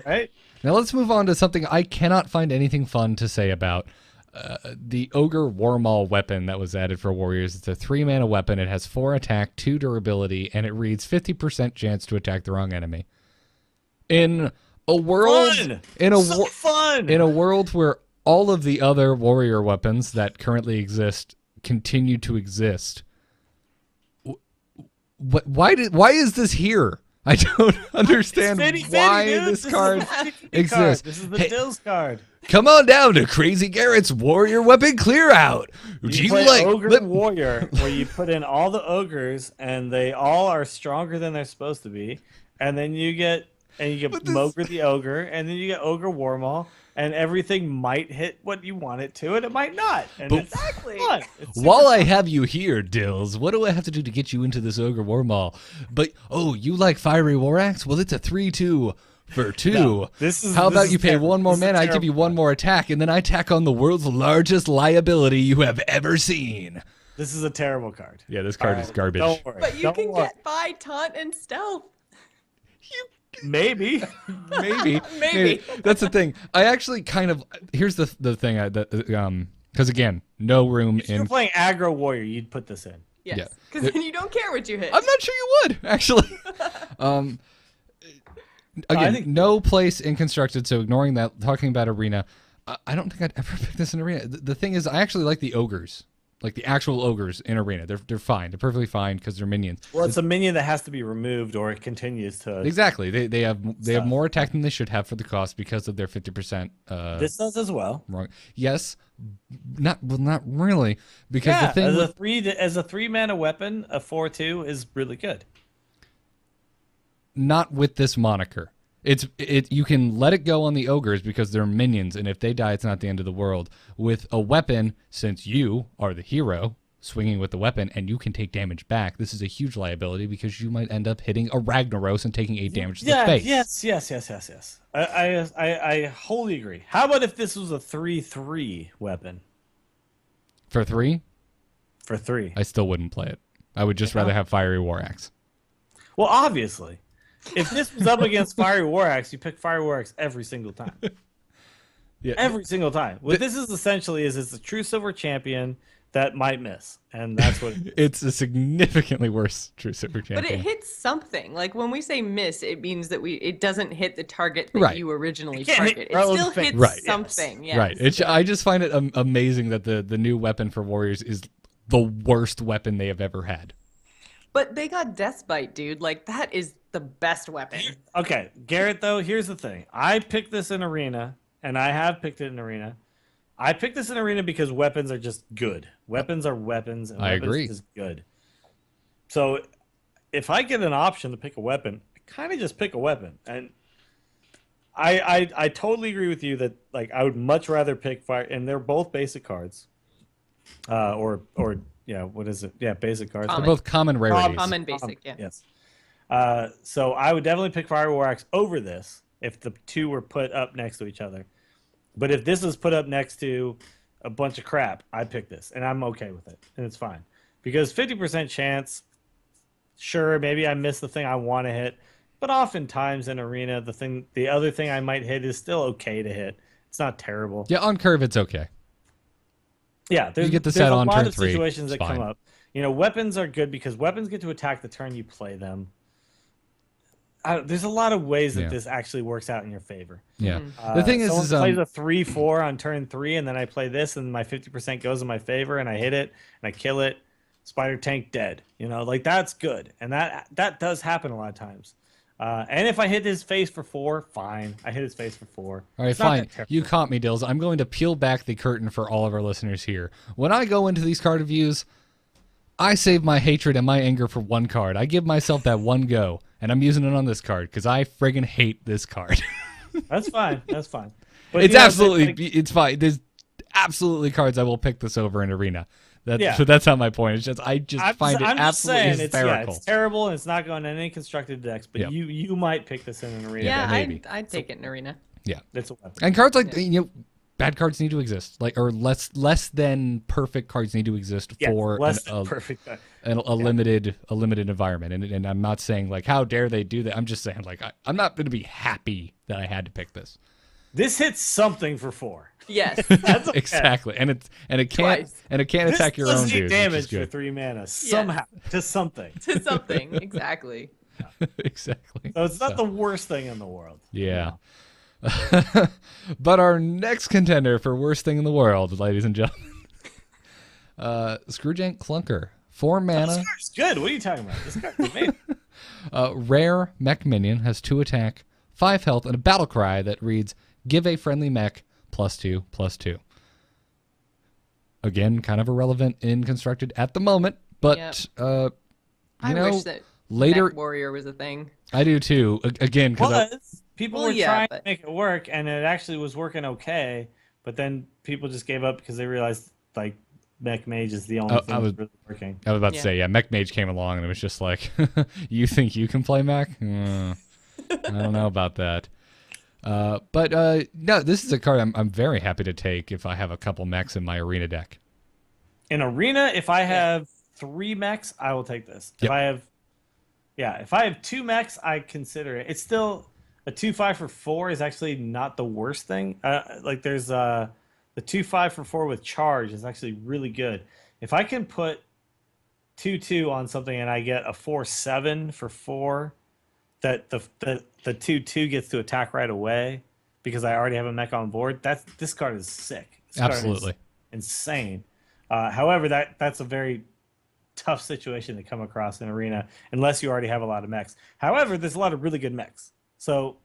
Right? Now let's move on to something I cannot find anything fun to say about. The Ogre Warmaul weapon that was added for Warriors. It's a 3-mana weapon. It has 4 attack, 2 durability, and it reads 50% chance to attack the wrong enemy. In a world fun. In a world where all of the other warrior weapons that currently exist continue to exist, why is this here? I don't understand why this card exists. This is the Dills card. Come on down to Crazy Garrett's Warrior Weapon Clear Out. You play Ogre Warrior, where you put in all the ogres, and they all are stronger than they're supposed to be, and then you get Mogre the Ogre, and then you get Ogre Warmaul, and everything might hit what you want it to, and it might not. And Exactly. Fun. While I have you here, Dills, what do I have to do to get you into this Ogre Warmaul? But you like Fiery War Axe? Well, it's a 3/2 for 2. No, How about you pay 1 more mana, I give you 1 more attack, and then I tack on the world's largest liability you have ever seen. This is a terrible card. Yeah, this card is garbage. Don't worry. But you can get by taunt and stealth. Maybe. Maybe. That's the thing. I actually kind of here's the thing because again, no room If you're in. playing Aggro Warrior, you'd put this in. Yes. Because then you don't care what you hit. I'm not sure you would actually. Again, no place in Constructed. So ignoring that, talking about Arena, I don't think I'd ever pick this in Arena. The thing is, I actually like the ogres like the actual ogres in arena. They're fine. They're perfectly fine because they're minions. Well, it's a minion that has to be removed, or it continues to. Exactly. They have more attack than they should have for the cost because of their 50%. This does as well. Wrong. Yes, not really, because the thing as a 3-mana weapon, a 4/2 is really good. Not with this moniker. You can let it go on the ogres because they're minions, and if they die, it's not the end of the world. With a weapon, since you are the hero swinging with the weapon, and you can take damage back, this is a huge liability because you might end up hitting a Ragnaros and taking 8 damage to the face. Yes. I wholly agree. How about if this was a 3/3 weapon? For 3? For 3. I still wouldn't play it. I would just rather have Fiery War Axe. Well, obviously. If this was up against Fiery War Axe, you pick Fiery War Axe every single time. Yeah. Every single time. What this is essentially is it's a true silver champion that might miss, and that's what it is. It's a significantly worse true silver champion. But it hits something. Like when we say miss, it means that it doesn't hit the target that you originally targeted. It still hits something. Yes. Right. I just find it amazing that the new weapon for Warriors is the worst weapon they have ever had. But they got Deathbite, dude. Like that is the best weapon. Okay, Garrett, though, here's the thing. I picked this in Arena, and I have picked it in Arena. I picked this in Arena because weapons are just good. Weapons are weapons, and I weapons agree. is good. So if I get an option to pick a weapon, I kind of just pick a weapon. And I totally agree with you that like I would much rather pick Fire, and they're both basic cards. What is it? Yeah, basic cards. They're both common rarities. Common basic, yeah. Yes. So I would definitely pick Fire War Axe over this if the two were put up next to each other. But if this was put up next to a bunch of crap, I'd pick this, and I'm okay with it, and it's fine. Because 50% chance, sure, maybe I miss the thing I want to hit, but oftentimes in Arena, the other thing I might hit is still okay to hit. It's not terrible. Yeah, on curve, it's okay. Yeah, you get the set on a lot turn of 3. situations that fine. come up. You know, weapons are good because weapons get to attack the turn you play them. There's a lot of ways that this actually works out in your favor. Yeah. The thing someone is plays a 3/4 on turn 3, and then I play this, and my 50% goes in my favor, and I hit it, and I kill it. Spider tank dead. You know, like that's good, and that does happen a lot of times. And if I hit his face for 4, fine. I hit his face for 4. All right, fine. You caught me, Dills. I'm going to peel back the curtain for all of our listeners here. When I go into these card reviews, I save my hatred and my anger for one card. I give myself that one go, and I'm using it on this card because I friggin' hate this card. That's fine. That's fine. But It's absolutely, it's fine. There's absolutely cards I will pick this over in Arena. So that's not my point. It's just I find it absolutely hysterical. It's terrible and it's not going in any constructed decks. But you might pick this in an Arena. Yeah, maybe. I'd take it in Arena. Yeah, it's a weapon. And cards like bad cards need to exist, or less than perfect cards need to exist for a limited environment. And I'm not saying like how dare they do that. I'm just saying like I'm not going to be happy that I had to pick this. This hits something for 4. Yes, that's okay. Exactly, and it can't attack your own dudes. Damage for 3 mana somehow to something. To something, exactly. Exactly. So it's not the worst thing in the world. Yeah. But our next contender for worst thing in the world, ladies and gentlemen, Screwjank Clunker, 4 mana. This card's good. What are you talking about? This card's amazing. Rare mech minion, has 2 attack, 5 health, and a battle cry that reads, "Give a friendly mech +2/+2." Again, kind of irrelevant in constructed at the moment, but I wish that later Mech Warrior was a thing. I do too. Again, because people were trying to make it work, and it actually was working okay. But then people just gave up because they realized like Mech Mage is the only thing that's really working. I was about to say, Mech Mage came along, and it was just like, you think you can play Mech? I don't know about that. But no, this is a card I'm very happy to take if I have a couple mechs in my Arena deck. In Arena, if I have 3 mechs, I will take this. If I have 2 mechs, I consider it. It's still a 2/5 for 4 is actually not the worst thing. Like there's the 2/5 for 4 with charge is actually really good. If I can put 2/2 on something and I get a 4/7 for 4, that the 2/2 gets to attack right away because I already have a mech on board. This card is sick. This Absolutely card is insane. However, that's a very tough situation to come across in Arena unless you already have a lot of mechs. However, there's a lot of really good mechs. So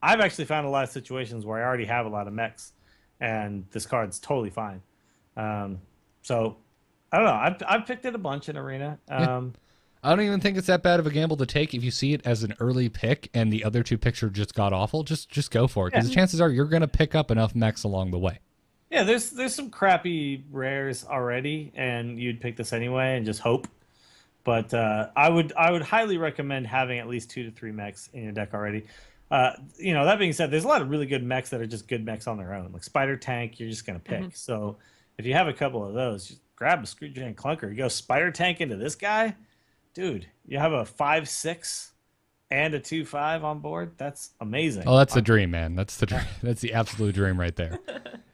I've actually found a lot of situations where I already have a lot of mechs, and this card's totally fine. So I don't know. I've picked it a bunch in Arena. I don't even think it's that bad of a gamble to take if you see it as an early pick and the other two picks are just god awful. Just go for it, because the chances are you're going to pick up enough mechs along the way. Yeah, there's some crappy rares already, and you'd pick this anyway and just hope. But I would highly recommend having at least 2 to 3 mechs in your deck already. That being said, there's a lot of really good mechs that are just good mechs on their own. Like Spider Tank, you're just gonna pick. So if you have a couple of those, just grab a Screwdriver and Clunker. You go Spider Tank into this guy, dude. You have a 5/6 and a 2/5 on board. That's amazing. Oh, that's the dream, man. That's the dream. That's the absolute dream right there.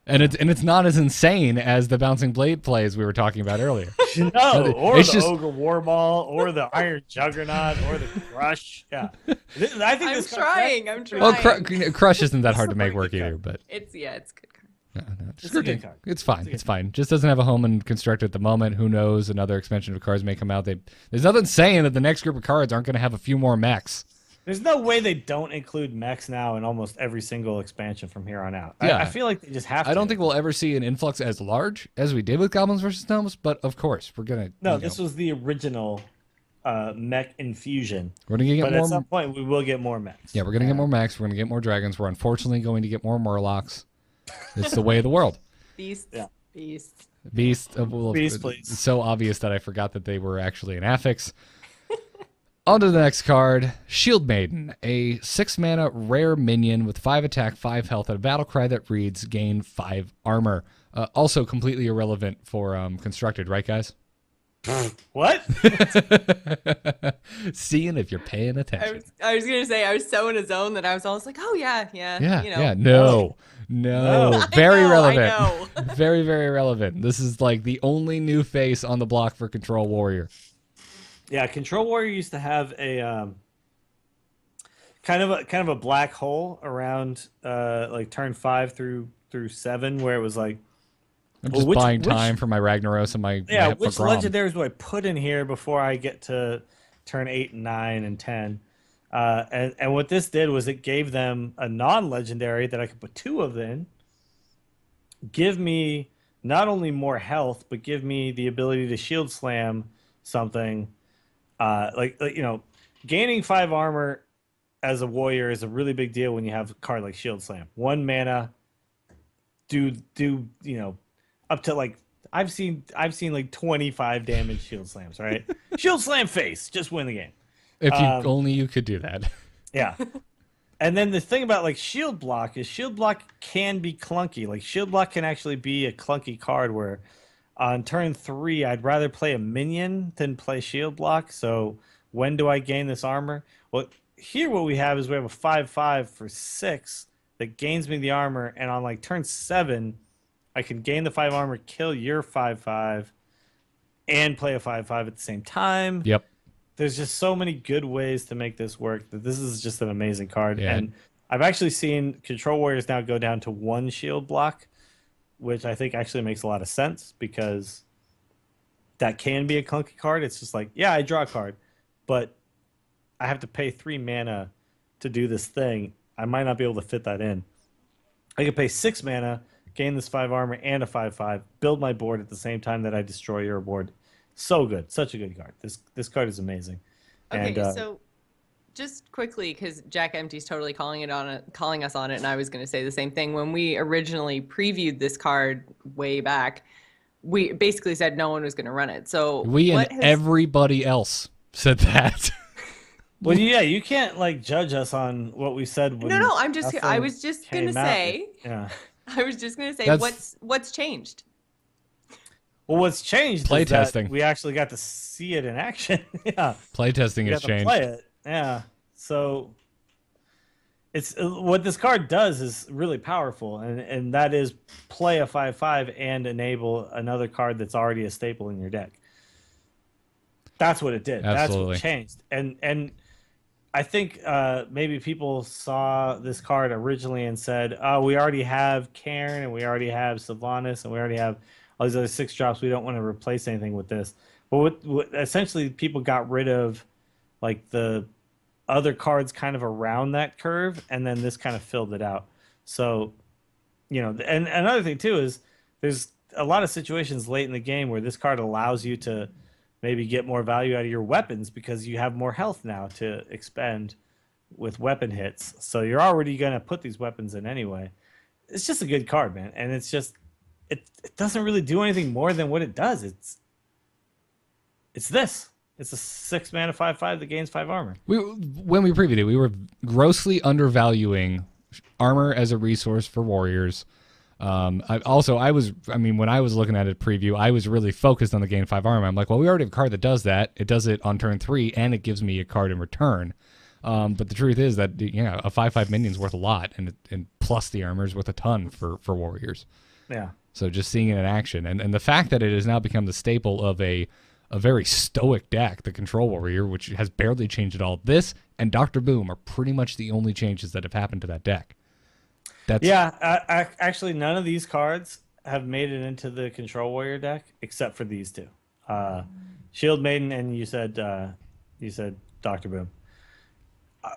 And it's not as insane as the Bouncing Blade plays we were talking about earlier. No, or it's the just... Ogre Warball, or the Iron Juggernaut, or the Crush. Yeah, I think I'm this trying. I'm trying. Well, Crush isn't that hard to make work either, but It's a good card. no, It's a good card. It's fine. It's fine. Just doesn't have a home in Construct at the moment. Who knows? Another expansion of cards may come out. There's nothing saying that the next group of cards aren't going to have a few more mechs. There's no way they don't include mechs now in almost every single expansion from here on out. Yeah. I feel like they just have to. I don't think we'll ever see an influx as large as we did with Goblins versus Gnomes, but of course, we're going to... No, this was the original mech infusion. We're going to get But more... at some point, we will get more mechs. Yeah, we're going to get more mechs. We're going to get more dragons. We're unfortunately going to get more Murlocs. It's the way of the world. Beasts. Yeah. Beasts. Beast, Beast, please. It's so obvious that I forgot that they were actually an affix. On to the next card, Shieldmaiden, a 6-mana rare minion with 5 attack, 5 health, and a battle cry that reads gain 5 armor. Also completely irrelevant for Constructed, right, guys? What? Seeing if you're paying attention. I was gonna say I was so in a zone that I was always like, oh yeah. No. Very relevant. I know. Very, very relevant. This is like the only new face on the block for Control Warrior. Yeah, Control Warrior used to have a kind of a black hole around like turn 5 through 7, where it was like, I'm just buying time for my Ragnaros and my which Grom. legendaries do I put in here before I get to turn 8 and 9 and 10? And what this did was it gave them a non-legendary that I could put 2 of in, give me not only more health, but give me the ability to shield slam something. Gaining 5 armor as a warrior is a really big deal when you have a card like Shield Slam. 1 mana, up to like I've seen like 25 damage Shield Slams, right? Shield Slam face, just win the game. If only you could do that. Yeah. And then the thing about like Shield Block is Shield Block can be clunky. Like Shield Block can actually be a clunky card where on turn 3, I'd rather play a minion than play Shield Block. So when do I gain this armor? Well, here what we have is we have a 5/5 for 6 that gains me the armor. And on like turn 7, I can gain the 5 armor, kill your 5/5, and play a 5/5 at the same time. Yep. There's just so many good ways to make this work that this is just an amazing card. Yeah. And I've actually seen Control Warriors now go down to 1 shield block, which I think actually makes a lot of sense because that can be a clunky card. It's just like, yeah, I draw a card, but I have to pay 3 mana to do this thing. I might not be able to fit that in. I could pay 6 mana, gain this 5 armor and a 5/5, build my board at the same time that I destroy your board. So good. Such a good card. This card is amazing. Okay, And, so just quickly, because Jack Empty's totally calling us on it, and I was going to say the same thing. When we originally previewed this card way back, we basically said no one was going to run it. So everybody else said that. Well, yeah, you can't like judge us on what we said. When No, I was just going to came out. say. Yeah. I was just going to say That's- what's changed. Well, what's changed Play is that testing. we actually got to see it in action. Yeah. Playtesting We has got to changed. play it. Yeah. So it's what this card does is really powerful, and that is play a 5/5 and enable another card that's already a staple in your deck. That's what it did. Absolutely. That's what changed. And I think maybe people saw this card originally and said, "Oh, we already have Cairn, and we already have Sylvanas, and we already have all these other 6-drops. We don't want to replace anything with this. But what essentially people got rid of like the other cards kind of around that curve, and then this kind of filled it out. So, and another thing too is there's a lot of situations late in the game where this card allows you to maybe get more value out of your weapons because you have more health now to expend with weapon hits. So you're already going to put these weapons in anyway. It's just a good card, man. And it's just, it doesn't really do anything more than what it does. It's this. It's a 6 mana 5/5 that gains 5 armor. When we previewed it, we were grossly undervaluing armor as a resource for warriors. When I was looking at it preview, I was really focused on the gain 5 armor. I'm like, well, we already have a card that does that. It does it on turn 3, and it gives me a card in return. But the truth is that a 5/5 minion's worth a lot, and plus the armor is worth a ton for warriors. Yeah. So just seeing it in action, and the fact that it has now become the staple of a very stoic deck, the Control Warrior, which has barely changed at all. This and Dr. Boom are pretty much the only changes that have happened to that deck. Actually, none of these cards have made it into the Control Warrior deck except for these two, Shieldmaiden, and you said Dr. Boom.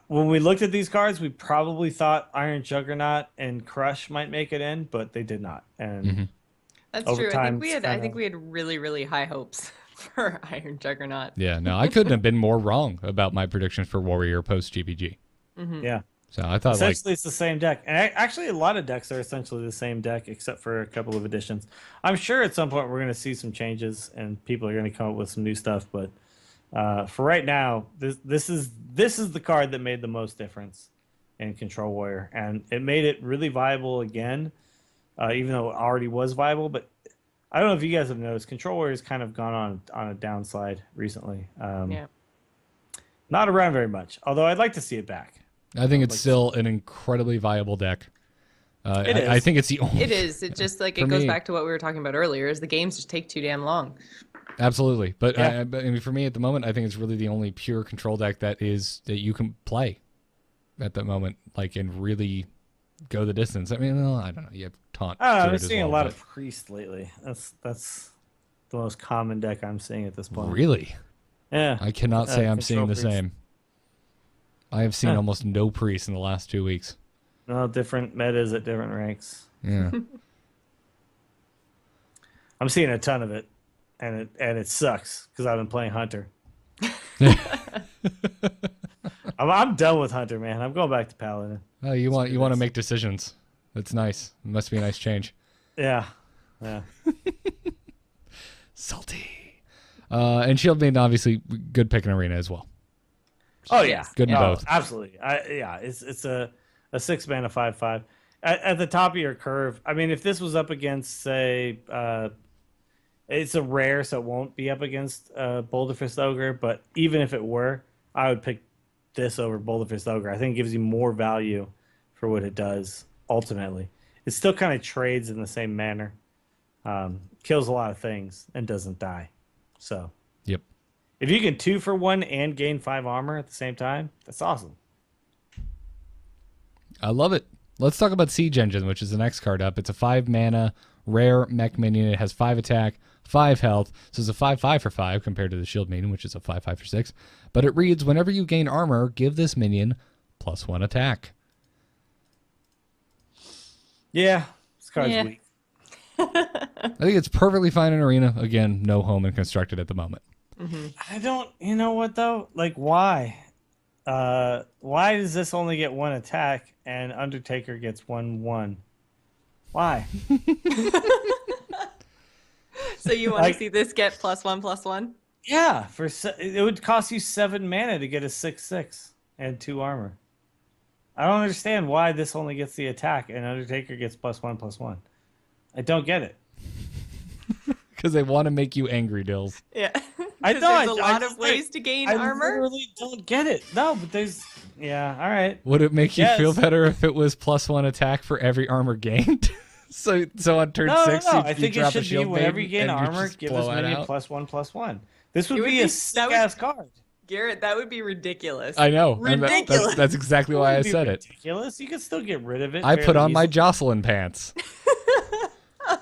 When we looked at these cards, we probably thought Iron Juggernaut and Crush might make it in, but they did not. And that's true. I think we had really, really high hopes for Iron Juggernaut. Yeah, no, I couldn't have been more wrong about my predictions for Warrior post GvG. Yeah. So I thought essentially it's the same deck, and actually a lot of decks are essentially the same deck except for a couple of additions. I'm sure at some point we're going to see some changes and people are going to come up with some new stuff, but for right now, this is the card that made the most difference in Control Warrior, and it made it really viable again, even though it already was viable. But I don't know if you guys have noticed, Control Warrior's kind of gone on a downslide recently. Not around very much, although I'd like to see it back. I think it's still an incredibly viable deck. It is. I think it's the only. It is. It just it goes back to what we were talking about earlier. Is the games just take too damn long. Absolutely, but I mean, for me at the moment, I think it's really the only pure control deck that you can play at the moment, and really go the distance. I mean, well, I don't know. You have taunt. I've been seeing a lot of priest lately. That's the most common deck I'm seeing at this point. Really? Yeah. I cannot say I'm seeing the priest. same. I have seen almost no priests in the last 2 weeks. No, different metas at different ranks. Yeah. I'm seeing a ton of it, and it sucks because I've been playing Hunter. I'm done with Hunter, man. I'm going back to Paladin. Oh, you want to make decisions. That's nice. It must be a nice change. Yeah. Salty. And Shieldmaiden, obviously, good pick in Arena as well. Oh yeah, good in both. Absolutely. It's a 6 mana 5/5 at the top of your curve. I mean, if this was up against, say, it's a rare, so it won't be up against Boulderfist Ogre. But even if it were, I would pick this over Boulderfist Ogre. I think it gives you more value for what it does. Ultimately, it still kind of trades in the same manner, kills a lot of things, and doesn't die. So. Yep. If you can 2-for-1 and gain 5 armor at the same time, that's awesome. I love it. Let's talk about Siege Engine, which is the next card up. It's a 5 mana rare mech minion. It has 5 attack, 5 health. So it's a 5/5 for 5 compared to the Shieldmaiden, which is a 5/5 for 6. But it reads, whenever you gain armor, give this minion +1 attack. Yeah, this card's weak. I think it's perfectly fine in Arena. Again, no home and constructed at the moment. I don't, you know what though? Why? Why does this only get 1 attack and Undertaker gets 1/1? Why? So you want to see this get +1/+1? Yeah, it would cost you 7 mana to get a 6/6 and 2 armor. I don't understand why this only gets the attack and Undertaker gets +1/+1. I don't get it. Because they want to make you angry, Dills. Yeah. I know. There's a lot of ways to gain armor. I literally don't get it. No, but there's... Yeah, all right. Would it make you feel better if it was +1 attack for every armor gained? so on turn 6, no. you I think drop it should be whenever you gain armor, give this minion +1/+1. This would be a sick-ass card. Garrett, that would be ridiculous. I know. Ridiculous. That's exactly why I said it. Ridiculous. You can still get rid of it. I put on my Jocelyn pants.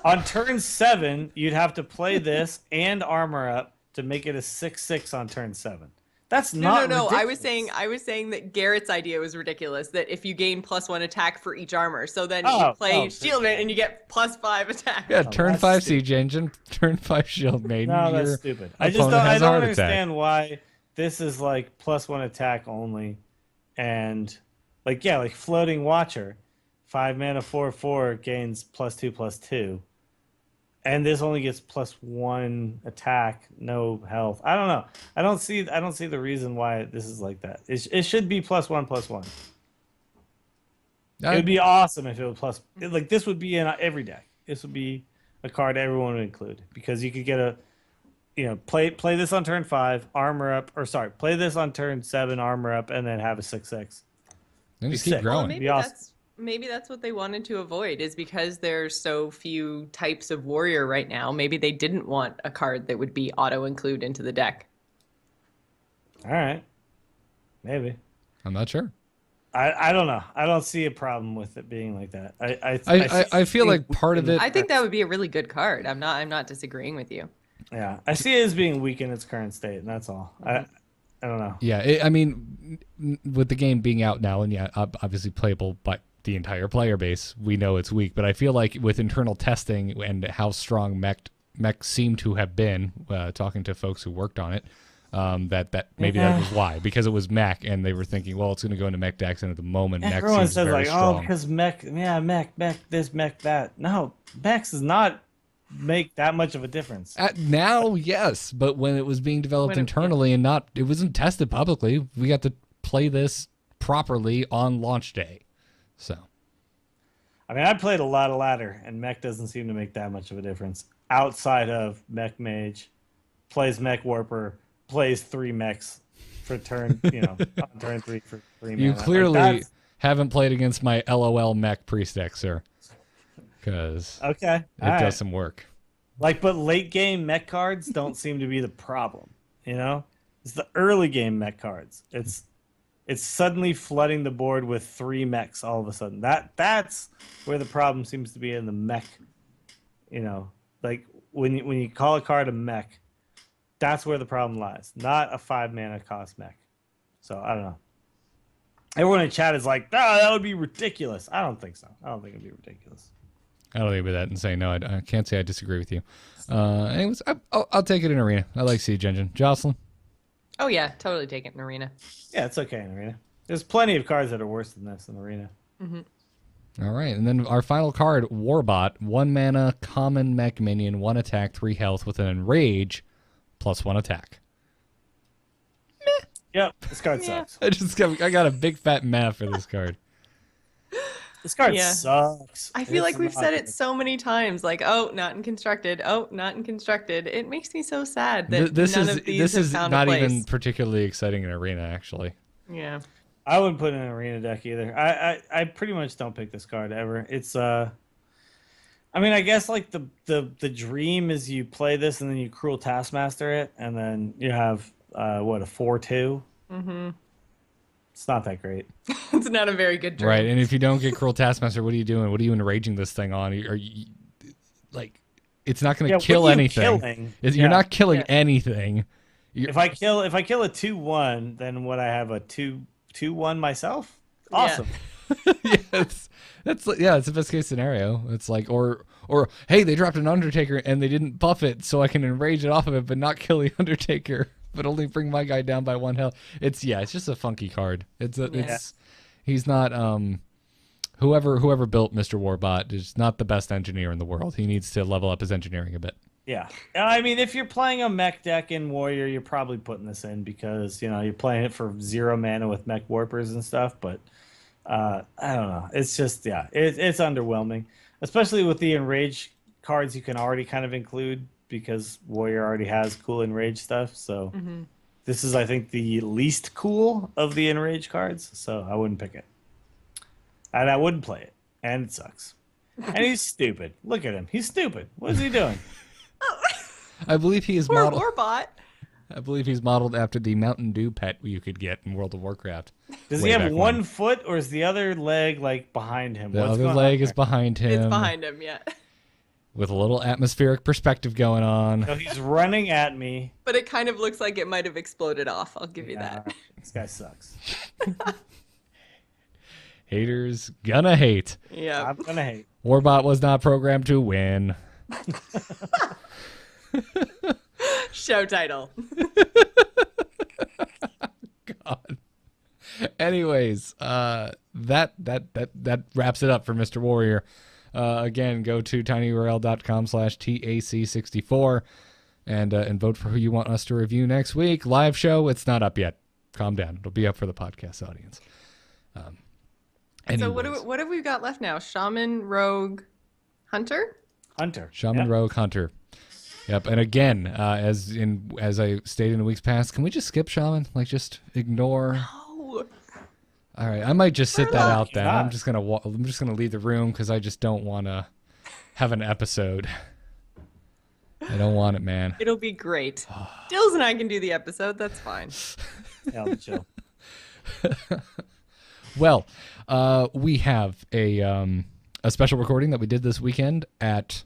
On turn 7, you'd have to play this and armor up to make it a 6/6 on turn 7. That's not No. ridiculous. I was saying that Garrett's idea was ridiculous. That if you gain +1 attack for each armor, so then you play Shieldmaiden and you get +5 attack. Yeah, turn 5 stupid. Siege Engine, turn 5 Shieldmaiden. No, your that's stupid. I don't understand why this is like +1 attack only, and like floating Watcher, 5 mana 4/4 gains +2/+2. And this only gets +1 attack, no health. I don't know. I don't see the reason why this is like that. It should be +1/+1. It would be awesome if it was like this would be in every deck. This would be a card everyone would include because you could get play this on turn 5, armor up, or sorry, play this on turn 7, armor up, and then have a 6/6. And just keep growing. Well, maybe that's what they wanted to avoid, is because there's so few types of warrior right now. Maybe they didn't want a card that would be auto include into the deck. All right, maybe. I'm not sure. I don't know. I don't see a problem with it being like that. I feel like part of it. I think that would be a really good card. I'm not disagreeing with you. Yeah, I see it as being weak in its current state, and that's all. I don't know. Yeah, I mean, with the game being out now, and obviously playable by the entire player base, we know it's weak. But I feel like with internal testing and how strong mech seemed to have been, talking to folks who worked on it, that maybe that was why, because it was mech, and they were thinking, well, it's going to go into mech decks, and at the moment, mech everyone seems says very like, strong. oh, because mech this, mech that. No, mech does not make that much of a difference. Now, yes, but when it was being developed internally and it wasn't tested publicly, we got to play this properly on launch day. So, I mean, I played a lot of ladder, and mech doesn't seem to make that much of a difference. Outside of mech mage, plays mech warper, plays 3 mechs for turn, on turn 3 for 3 mana. You clearly haven't played against my LOL mech priest deck, sir. Because it does some work. But late game mech cards don't seem to be the problem. It's the early game mech cards. It's suddenly flooding the board with 3 mechs all of a sudden. That's where the problem seems to be in the mech. Like when you call a card a mech, that's where the problem lies. Not a 5 mana cost mech. So I don't know. Everyone in chat is like, that would be ridiculous. I don't think so. I don't think it'd be ridiculous. I don't think about that and say no. I can't say I disagree with you. Anyways, I'll take it in arena. I like Siege Engine. Jocelyn? Oh yeah, totally take it in arena. Yeah, it's okay in arena. There's plenty of cards that are worse than this in arena. Mm-hmm. All right, and then our final card, Warbot, 1 mana, common mech minion, 1 attack, 3 health with an enrage, +1 attack. Meh. Yep, this card sucks. I got a big fat meh for this card. This card sucks. I feel like we've said it so many times, like, oh, not in constructed. Oh, not in constructed. It makes me so sad that this none of these have found a place. Not even particularly exciting in arena, actually. Yeah. I wouldn't put it in an arena deck either. I pretty much don't pick this card ever. It's I mean, I guess like the dream is you play this and then you Cruel Taskmaster it, and then you have a 4/2. Mm-hmm. It's not that great. It's not a very good dream. Right, and if you don't get Cruel Taskmaster, what are you doing? What are you enraging this thing on? Are you like, it's not going to kill anything. You're not killing anything. If I kill a 2/1, then would I have a 2/1 myself? Awesome. Yeah. It's the best case scenario. It's like, or hey, they dropped an Undertaker and they didn't buff it, so I can enrage it off of it, but not kill the Undertaker, but only bring my guy down by 1 health. It's just a funky card. He's not whoever built Mr. Warbot is not the best engineer in the world. He needs to level up his engineering a bit. Yeah, I mean, if you're playing a mech deck in Warrior, you're probably putting this in because you're playing it for 0 mana with mech warpers and stuff. But I don't know. It's just it's underwhelming, especially with the enrage cards you can already kind of include because Warrior already has cool enrage stuff. So this is, I think, the least cool of the enrage cards. So I wouldn't pick it, and I wouldn't play it, and it sucks. And he's stupid. Look at him. He's stupid. What is he doing? I believe he is modeled. Warbot. I believe he's modeled after the Mountain Dew pet you could get in World of Warcraft. Does he have 1 foot, or is the other leg like behind him? The other leg is behind him. It's behind him, yeah. with a little atmospheric perspective going on. So he's running at me. But it kind of looks like it might have exploded off. I'll give you that. This guy sucks. Haters gonna hate. Yeah. I'm gonna hate. Warbot was not programmed to win. Show title. God. Anyways, that wraps it up for Mr. Warrior. Again, go to tinyurl.com/TAC64 and vote for who you want us to review next week. Live show, it's not up yet. Calm down. It'll be up for the podcast audience. So Anyways. what have we got left now? Shaman, Rogue, Hunter? Shaman, Rogue, Hunter. Yep, and again, as I stated in weeks past, can we just skip Shaman? Like, just ignore. No. All right, I might just sit that out then. not. I'm just gonna leave the room because I just don't want to have an episode. I don't want it, man. It'll be great. Dills and I can do the episode. That's fine. Yeah, I'll be chill. Well, we have a special recording that we did this weekend at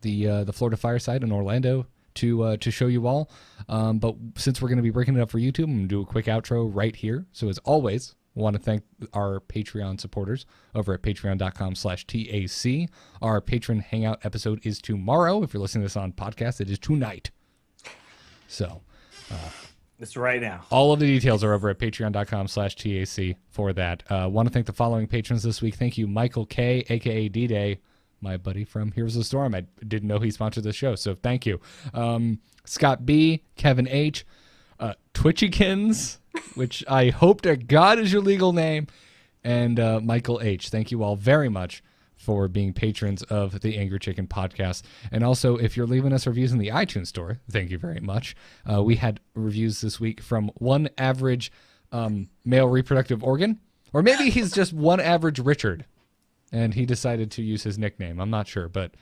the Florida Fireside in Orlando to show you all. But since we're going to be breaking it up for YouTube, I'm going to do a quick outro right here. So as always, I want to thank our Patreon supporters over at patreon.com/TAC. Our patron hangout episode is tomorrow. If you're listening to this on podcast, it is tonight. So It's right now. all of the details are over at patreon.com/TAC for that. Want to thank the following patrons this week. Thank you, Michael K, a.k.a. D-Day, my buddy from Heroes of the Storm. I didn't know he sponsored the show, so thank you. Scott B, Kevin H, Twitchykins, which I hope to God is your legal name, and Michael H. Thank you all very much for being patrons of the Angry Chicken podcast. And also, if you're leaving us reviews in the iTunes store, thank you very much. We had reviews this week from one average male reproductive organ, or maybe he's just one average Richard, and he decided to use his nickname. I'm not sure, but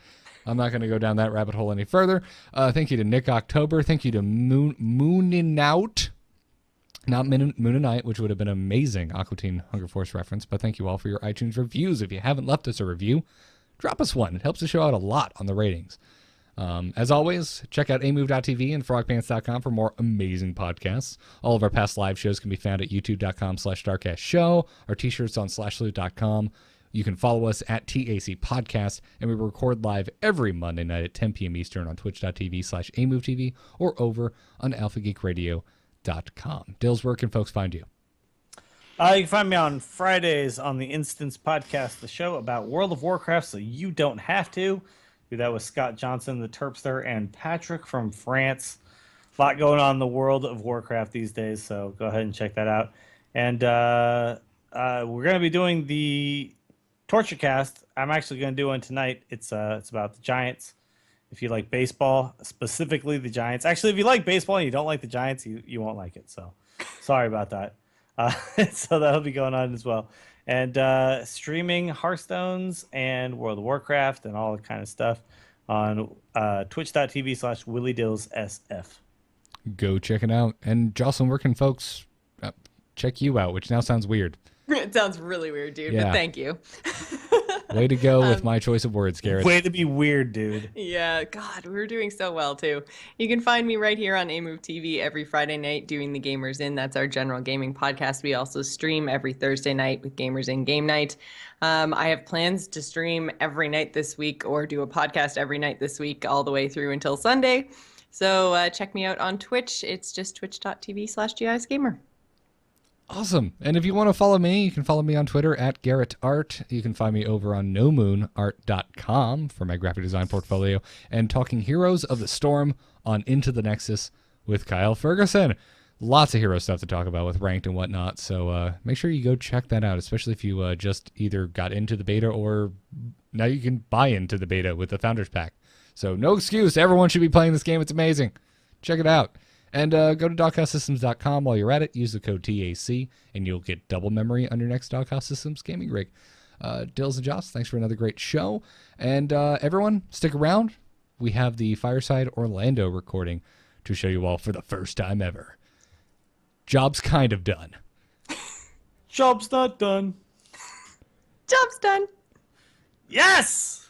I'm not going to go down that rabbit hole any further. Thank you to Nick October. Thank you to Mooninout. Not Moon and Night, which would have been an amazing Aqua Teen Hunger Force reference, but thank you all for your iTunes reviews. If you haven't left us a review, drop us one. It helps the show out a lot on the ratings. As always, check out amove.tv and frogpants.com for more amazing podcasts. All of our past live shows can be found at youtube.com/StarcastShow. Our t-shirts on slashloot.com. You can follow us at TAC Podcast, and we record live every Monday night at 10 p.m. Eastern on twitch.tv/amovetv or over on alphageekradio.com. Dills, where can folks find you? You can find me on Fridays on the Instance Podcast, the show about World of Warcraft, so you don't have to. Do that with Scott Johnson, the Terpster, and Patrick from France. A lot going on in the World of Warcraft these days, so go ahead and check that out. And we're going to be doing the Torture Cast. I'm actually going to do one tonight. It's about the Giants. If you like baseball, specifically the Giants. Actually, if you like baseball and you don't like the Giants, you won't like it. So sorry about that. So that'll be going on as well. And streaming Hearthstones and World of Warcraft and all that kind of stuff on twitch.tv/WillieDillsSF. Go check it out. And Jocelyn, where can folks check you out, which now sounds weird. It sounds really weird, dude, Yeah. but thank you. Way to go with my choice of words, Garrett. Way to be weird, dude. Yeah, God, we were doing so well, too. You can find me right here on AMove TV every Friday night doing the Gamers In. That's our general gaming podcast. We also stream every Thursday night with Gamers In Game Night. I have plans to stream every night this week or do a podcast every night this week all the way through until Sunday. So check me out on Twitch. It's just twitch.tv/GISgamer. Awesome. And if you want to follow me, you can follow me on Twitter at GarrettArt. You can find me over on nomoonart.com for my graphic design portfolio and talking Heroes of the Storm on Into the Nexus with Kyle Ferguson. Lots of hero stuff to talk about with ranked and whatnot. So make sure you go check that out, especially if you just either got into the beta or now you can buy into the beta with the Founders Pack. So no excuse. Everyone should be playing this game. It's amazing. Check it out. And go to doghousesystems.com while you're at it. Use the code TAC, and you'll get double memory on your next Doghouse Systems gaming rig. Dills and Joss, thanks for another great show. And everyone, stick around. We have the Fireside Orlando recording to show you all for the first time ever. Job's kind of done. Job's not done. Job's done. Yes!